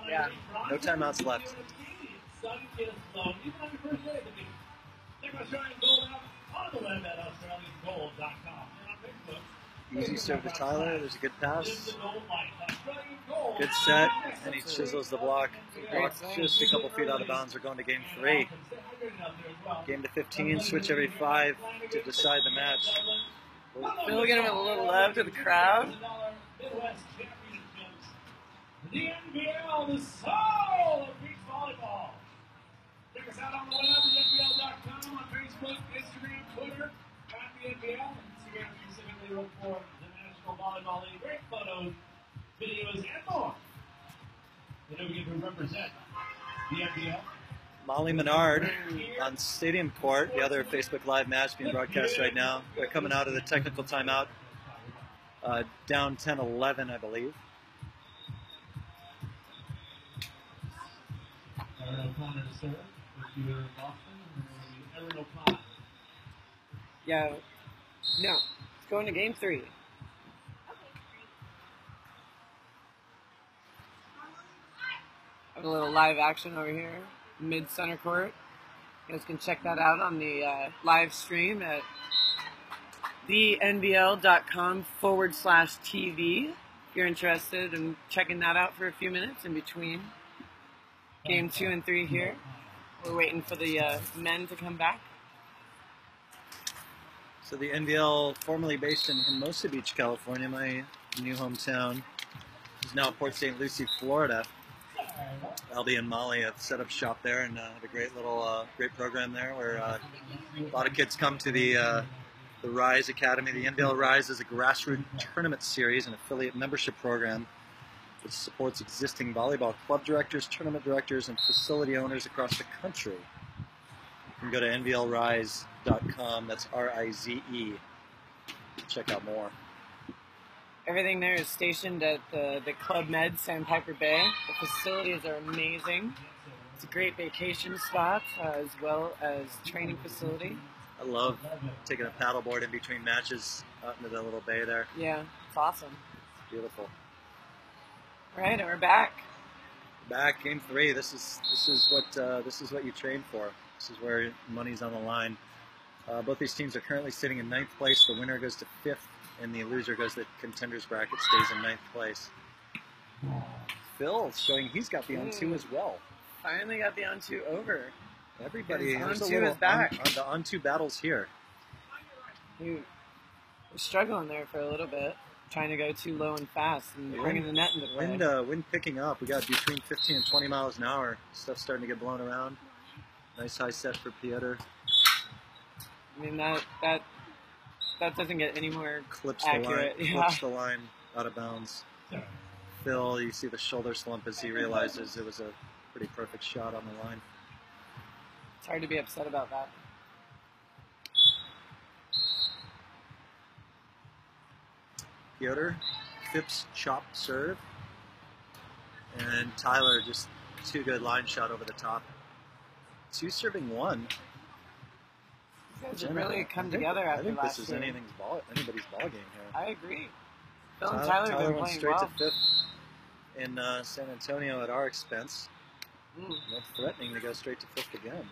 Yeah. No timeouts left. Easy serve to Tyler. There's a good pass. Good set. And he chisels the block. Block just a couple feet out of bounds. We're going to game 3. Game to 15. Switch every 5 to decide the match. Phil giving a little love to the crowd. The NBL, the soul of beach volleyball. Check us out on the web, thenbl.com, on Facebook, Instagram, Twitter, at the NBL. Instagram specifically look for the National Volleyball League. Great photos, videos, and more. And then we get to represent the NBL. Molly Menard on Stadium Court, the other Facebook Live match being broadcast right now. They're coming out of the technical timeout, down 10-11, I believe. Yeah. No. It's going to game 3. Have a little live action over here. mid-center court. You guys can check that out on the live stream at thenbl.com/TV if you're interested in checking that out for a few minutes in between game 2 and 3 here. We're waiting for the men to come back. So the NBL, formerly based in Hermosa Beach, California, my new hometown, is now Port St. Lucie, Florida. Albie and Molly have set up shop there and have a great little great program there where a lot of kids come to the Rise Academy. The NBL Rise is a grassroots tournament series and affiliate membership program which supports existing volleyball club directors, tournament directors, and facility owners across the country. You can go to nblrise.com, that's R-I-Z-E, check out more. Everything there is stationed at the Club Med Sandpiper Bay. The facilities are amazing. It's a great vacation spot as well as training facility. I love taking a paddleboard in between matches out into the little bay there. Yeah, it's awesome. It's beautiful. All right, and we're back. Back, game 3. This is what you train for. This is where money's on the line. Both these teams are currently sitting in 9th place. The winner goes to 5th, and the loser goes to the contenders bracket, stays in 9th place. Phil showing he's got the on-2 as well. Finally got the on-2 over. Everybody, on-2 there's a is back. the on-2 battles here. He was struggling there for a little bit, trying to go too low and fast and bringing the net into play. Wind picking up. We got between 15 and 20 miles an hour. Stuff's starting to get blown around. Nice high set for Piotr. I mean, that doesn't get any more clips accurate. The line, clips the line out of bounds. Phil, you see the shoulder slump as he realizes it was a pretty perfect shot on the line. It's hard to be upset about that. Piotr, Phipps chop serve, and Tyler just 2 good line shot over the top. 2 serving 1. You guys have really come together after I think last this is year. anybody's ball game here. I agree. Phil and Tyler have been went playing straight well. to 5th in San Antonio at our expense. Not threatening to go straight to 5th again.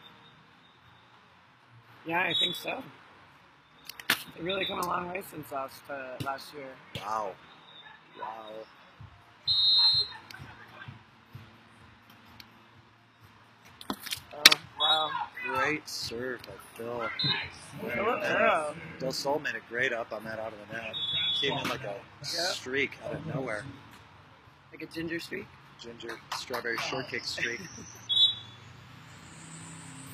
Yeah, I think so. They've really come a long way since last year. Wow. Oh, wow. Great serve by Phil. Burrow. DelSol made a great up on that out of the net. Came in like a streak out of nowhere. Like a ginger streak? Ginger strawberry shortcake streak.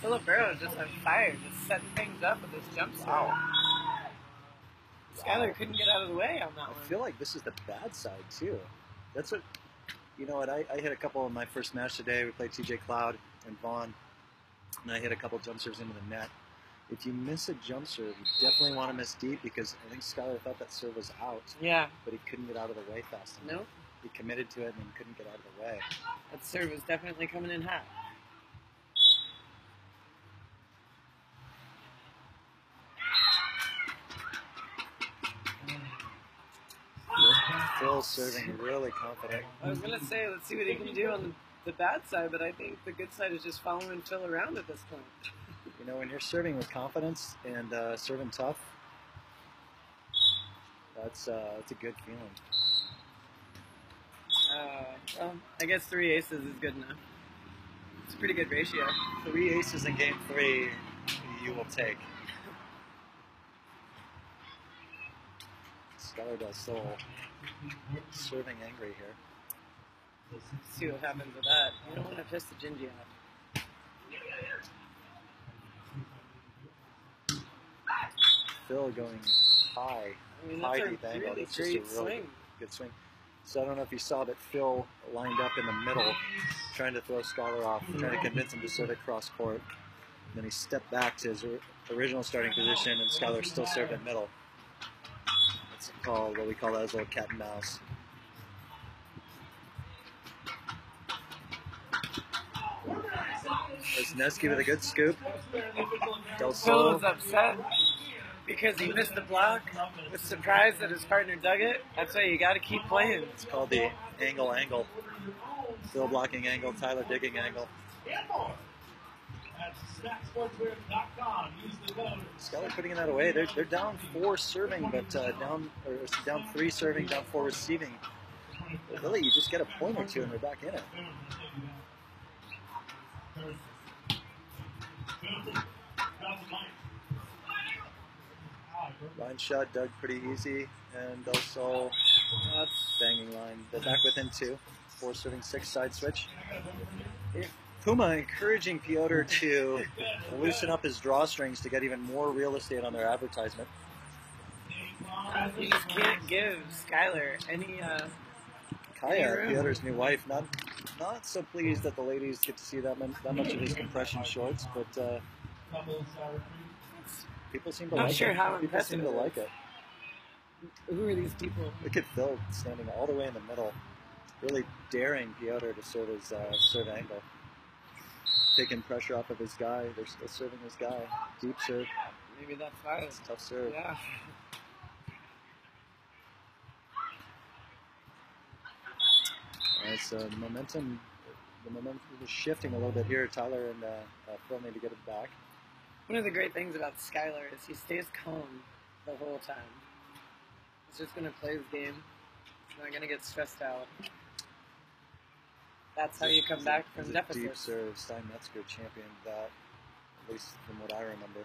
Philip Burrow just on fire, just setting things up with his jump serve. Wow. Skylar couldn't get out of the way on that one. I feel like this is the bad side too. That's what, you know what, I hit a couple in my first match today. We played TJ Cloud and Vaughn, and I hit a couple jump serves into the net. If you miss a jump serve, you definitely want to miss deep because I think Skylar thought that serve was out. Yeah. But he couldn't get out of the way fast enough. Nope. He committed to it and couldn't get out of the way. That serve was definitely coming in hot. Phil serving really confident. I was going to say, let's see what he can do on the bad side, but I think the good side is just following Phil around at this point. You know, when you're serving with confidence and serving tough, that's a good feeling. Well, I guess 3 aces is good enough. It's a pretty good ratio. 3 aces in game 3, you will take. Skylar DelSol serving angry here. Let's see what happens with that. You don't want to piss the Gingy off. Phil going high, I mean, high that's deep a angle. really It's just a great really swing. good swing. So I don't know if you saw, but Phil lined up in the middle, trying to throw Skylar off, trying to convince him to serve it cross court. Then he stepped back to his original starting position, and Skylar still served in middle. It's called what we call that as a little cat and mouse. Lesneski with a good scoop. Phil DelSol. was upset because he missed the block. Was surprised that his partner dug it. That's why you got to keep playing. It's called the angle. Phil blocking angle, Tyler digging angle. That's snacksportswear.com. Use the code. Skylar putting that away. They're down 4 serving, but down 3 serving, down 4 receiving. But really, you just get a point or two and they're back in it. Line shot dug pretty easy, and DelSol banging line. They're back within 2. 4 serving 6 side switch. Puma encouraging Piotr to loosen up his drawstrings to get even more real estate on their advertisement. You just can't give Skylar any. Kaya, Piotr's new wife, not so pleased that the ladies get to see that much of his compression shorts, but people seem to Not like sure it. how People impressive seem to it like is. it. Who are these people? Look at Phil standing all the way in the middle, really daring Piotr to serve his serve angle. Taking pressure off of his guy. They're still serving his guy. Deep serve. Maybe that's why. It's a tough serve. Yeah. As the momentum is shifting a little bit here. Tyler and Phil need to get it back. One of the great things about Skylar is he stays calm the whole time. He's just going to play his game. He's not going to get stressed out. That's how you come back from deficits. Deep serve. Stein Metzger championed that, at least from what I remember.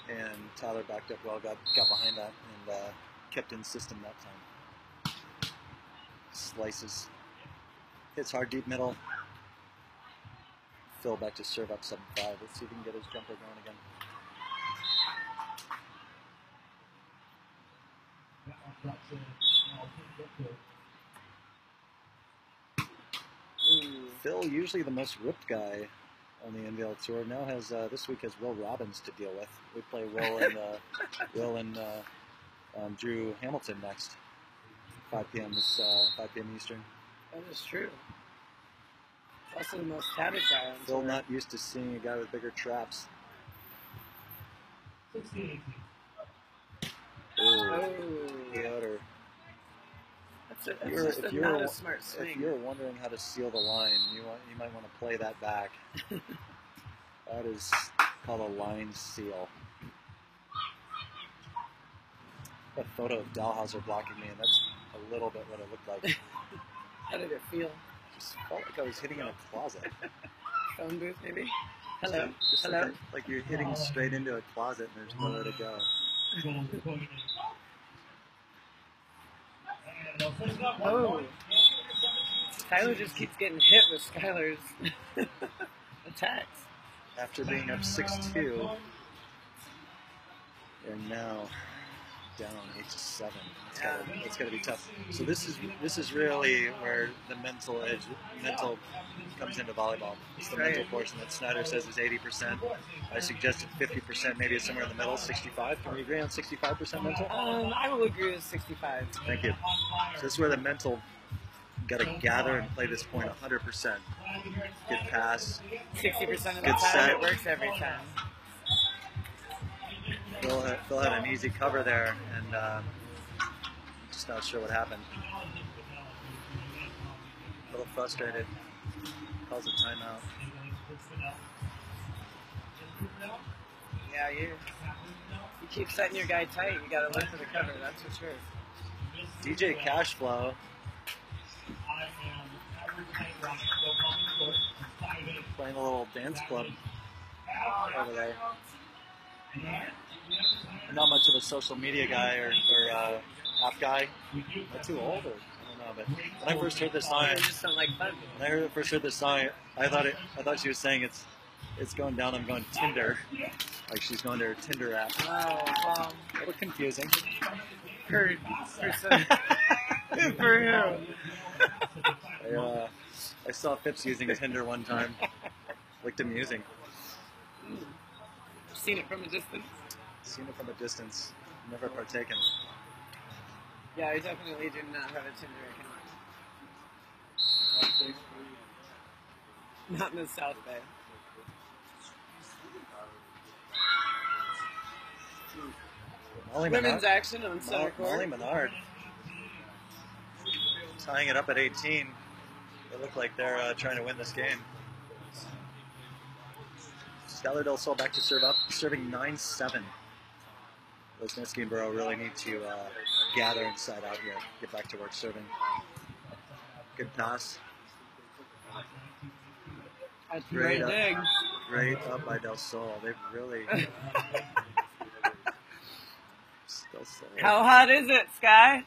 And Tyler backed up well, got behind that, and kept in system that time. Slices. Hits hard deep middle. Phil back to serve up 7-5. Let's see if he can get his jumper going again. Phil, usually the most ripped guy on the NVL Tour, now has this week has Will Robbins to deal with. We play Will and Drew Hamilton next. 5 p.m. 5 p.m. Eastern. That is true. It's also the most tatted guy on Phil tour. not used to seeing a guy with bigger traps. 16-18. Oh. Piotr. That's just not a smart swing. If you're wondering how to seal the line, you might want to play that back. That is called a line seal. A photo of Dahlhauser blocking me, and that's a little bit what it looked like. How did it feel? Just felt like I was hitting in a closet. Phone booth, maybe? Hello? Just Hello? like you're hitting straight into a closet and there's nowhere to go. Oh. Tyler just keeps getting hit with Skylar's attacks. After being up 6-2, they're now down 8-7. It's gotta be tough. So this is really where the mental comes into volleyball. It's the mental portion that Snyder says is 80%. I suggested 50%, maybe it's somewhere in the middle, 65. Can we agree on 65% mental? I will agree with 65. Thank you. So this is where the mental got to gather and play this point 100%. Get past. 60% of the Good time, set. it works every time. Phil had an easy cover there, and just not sure what happened. A little frustrated. Calls a timeout. Yeah, you keep setting your guy tight. You got to look for the cover. That's for sure. DJ Cashflow playing a little dance club over there. Not much of a social media guy or app guy. Am I too old? Or, I don't know. But when I first heard this song, I just don't like fun. when I first heard this song, I thought she was saying it's going down. I'm going Tinder, like she's going to her Tinder app. Oh, well, A little confusing. for who? I saw Phipps using Tinder one time. Looked amusing. Seen it from a distance. Seen it from a distance. Never partaken. Yeah, I definitely do not have a Tinder account. Not in the South Bay. Molly Women's Menard, action on center court. Molly Menard tying it up at 18. They look like they're trying to win this game. Skylar DelSol back to serve up, serving 9-7. Lesneski and Burrow really need to gather inside out here, get back to work serving. Good pass. That's great dig. Great up by DelSol. They've really... DelSol. How hot is it, Sky?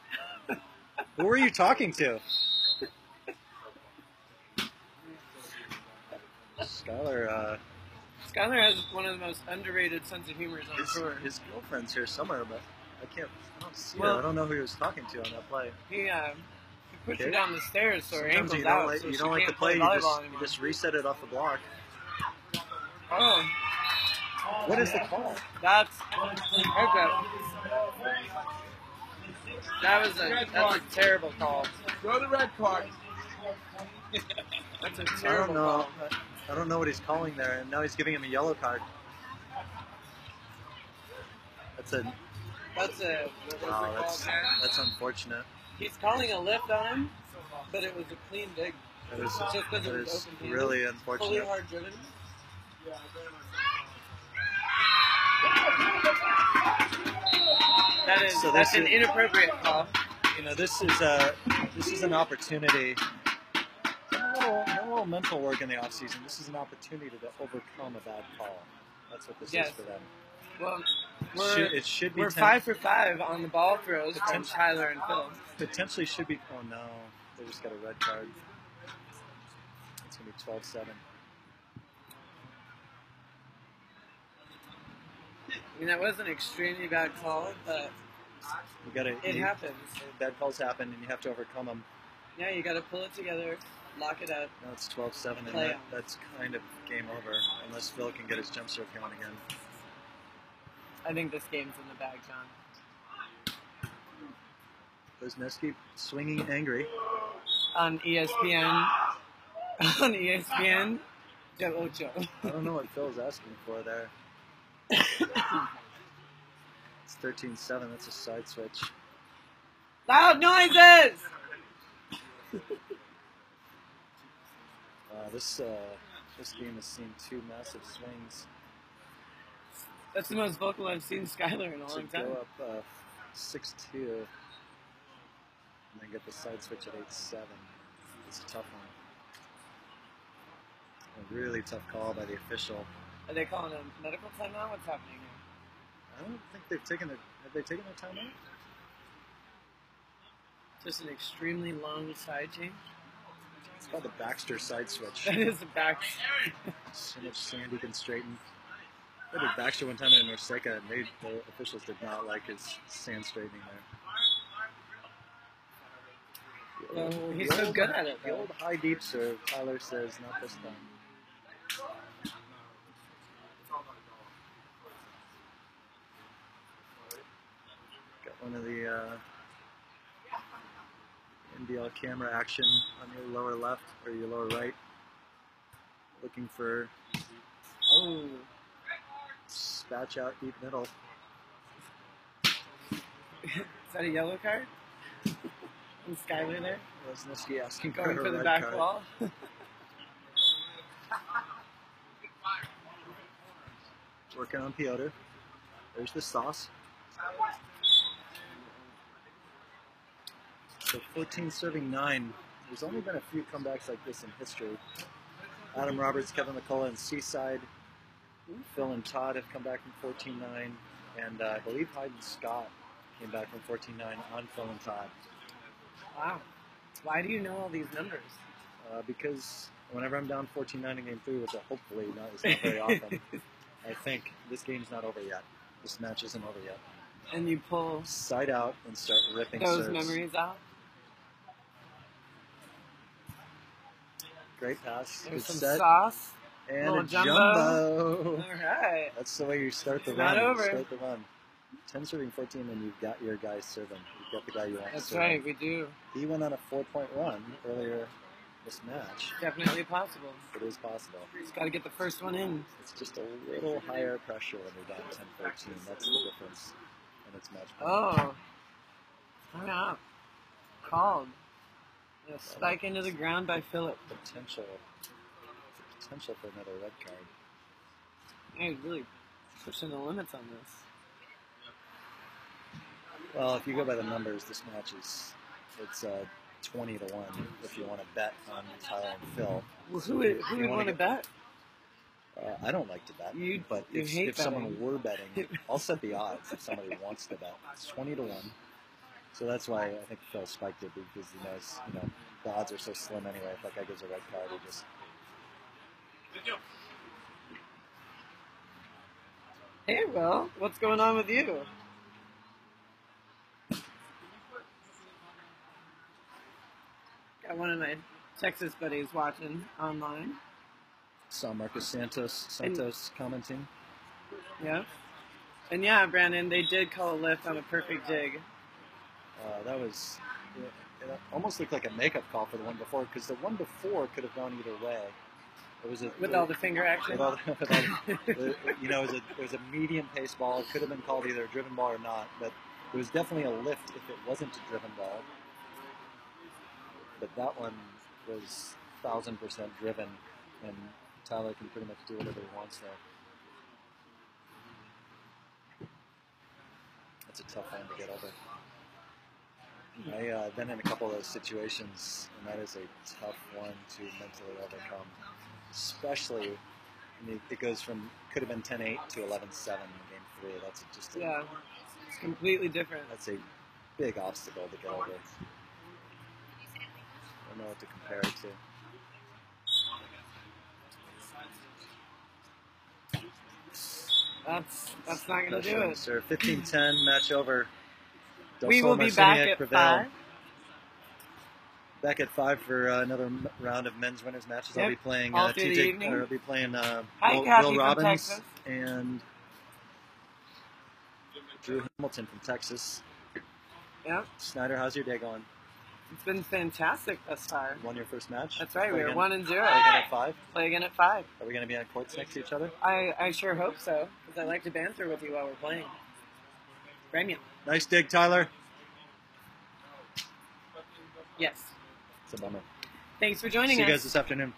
Who were you talking to? Skylar has one of the most underrated sense of humor on tour. His girlfriend's here somewhere, but I don't see her. I don't know who he was talking to on that play. He pushed her down the stairs so her Sometimes ankle's out. you don't like the play, you just reset it off the block. Oh. What is the call? That's that's a terrible call. Throw the red card. That's a terrible call. I don't know what he's calling there, and now he's giving him a yellow card. That's unfortunate. He's calling a lift on him, but it was a clean dig. That is just because it was open really unfortunate. Fully hard driven. That's an inappropriate call. You know, this is an opportunity. A little mental work in the off season. This is an opportunity to overcome a bad call. That's what this is for them. Well, we're 5 for 5 on the ball throws from Tyler and Phil. Potentially should be. Oh no, they just got a red card. It's gonna be 12-7. I mean, that was an extremely bad call, but it happens. Bad calls happen, and you have to overcome them. Yeah, you got to pull it together, lock it up. Now it's 12-7, and that's kind of game over, unless Phil can get his jump serve going again. I think this game's in the bag, John. Lesneski swinging angry. On ESPN. On ESPN. Del Ocho. I don't know what Phil's asking for there. It's 13-7. That's a side switch. Loud noises! This game has seen 2 massive swings. That's the most vocal I've seen Skylar in a long time. Go up 6-2 and then get the side switch at 8-7. It's a tough one. A really tough call by the official. Are they calling a medical timeout? What's happening here? I don't think they've taken their... Have they taken their timeout? Just an extremely long side change. It's called the Baxter side switch. That is a back. So much sand he can straighten. I did Baxter one time in Norseca, and the officials did not like his sand straightening there. Well, he's so good at it. The old high deep serve, Tyler says, not this time. Got one of the NBL camera action on your lower left or your lower right. Looking for spatch out deep middle. Is that a yellow card? And Skylar there? Lesneski asking going for the red back card. wall. Working on Piotr. There's the sauce. So 14 serving 9. There's only been a few comebacks like this in history. Adam Roberts, Kevin McCullough, and Seaside. Phil and Todd have come back from 14-9. And I believe Hyde and Scott came back from 14-9 on Phil and Todd. Wow. Why do you know all these numbers? Because whenever I'm down 14-9 in Game 3, which hopefully is not very often, I think this game's not over yet. This match isn't over yet. And you pull side out and start ripping those serves. memories out? Great pass. There's Good some set. sauce. And little a jumbo. All right. That's the way you start the It's run. not over. Start the run. 10 serving 14, and you've got your guy serving. You've got the guy you want. That's serving. right, we do. He went on a 4-point run earlier this match. Definitely possible. It is possible. Just got to get the first one in. It's just a little higher pressure when you're down 10-14. That's the difference. And it's match point. Oh. Hang out. Called. A spike into the ground by Phillip. Potential for another red card. You're really pushing the limits on this. Well, if you go by the numbers, this match it's 20 to 1 if you want to bet on Tyler and Phil. Well, who would want to bet? I don't like to bet, but you hate if someone were betting, I'll set the odds if somebody wants to bet. It's 20 to 1. So that's why I think Phil spiked it, because he knows, the odds are so slim anyway. If that guy gives a red card, he just... Hey, Will, what's going on with you? Got one of my Texas buddies watching online. Saw Marcus Santos commenting. Yeah. And yeah, Brandon, they did call a lift on a perfect dig. That was... It almost looked like a makeup call for the one before, because the one before could have gone either way. It was with all the finger action. It was a medium pace ball. It could have been called either a driven ball or not, but it was definitely a lift if it wasn't a driven ball. But that one was 1,000% driven, and Tyler can pretty much do whatever he wants there. That's a tough one to get over. I've been in a couple of those situations, and that is a tough one to mentally overcome. Especially, it goes from, could have been 10-8 to 11-7 in game 3. That's just yeah, it's completely different. That's a big obstacle to get over. I don't know what to compare it to. That's not going to do it. Sir, 15-10, match over. DelSol, we will be back at prevailed. 5. Back at 5 for another round of men's winners matches. Yep. I'll be playing All through the evening. I'll be playing Will Robbins and Drew Hamilton from Texas. Yeah. Snyder, how's your day going? It's been fantastic thus far. Won your first match? That's right. Play We were again? 1-0. Play again at 5? Play again at 5. Are we going to be on courts next to each other? I sure hope so, because I like to banter with you while we're playing. Premium. Nice dig, Tyler. Yes. It's a bummer. Thanks for joining us. See you guys this afternoon.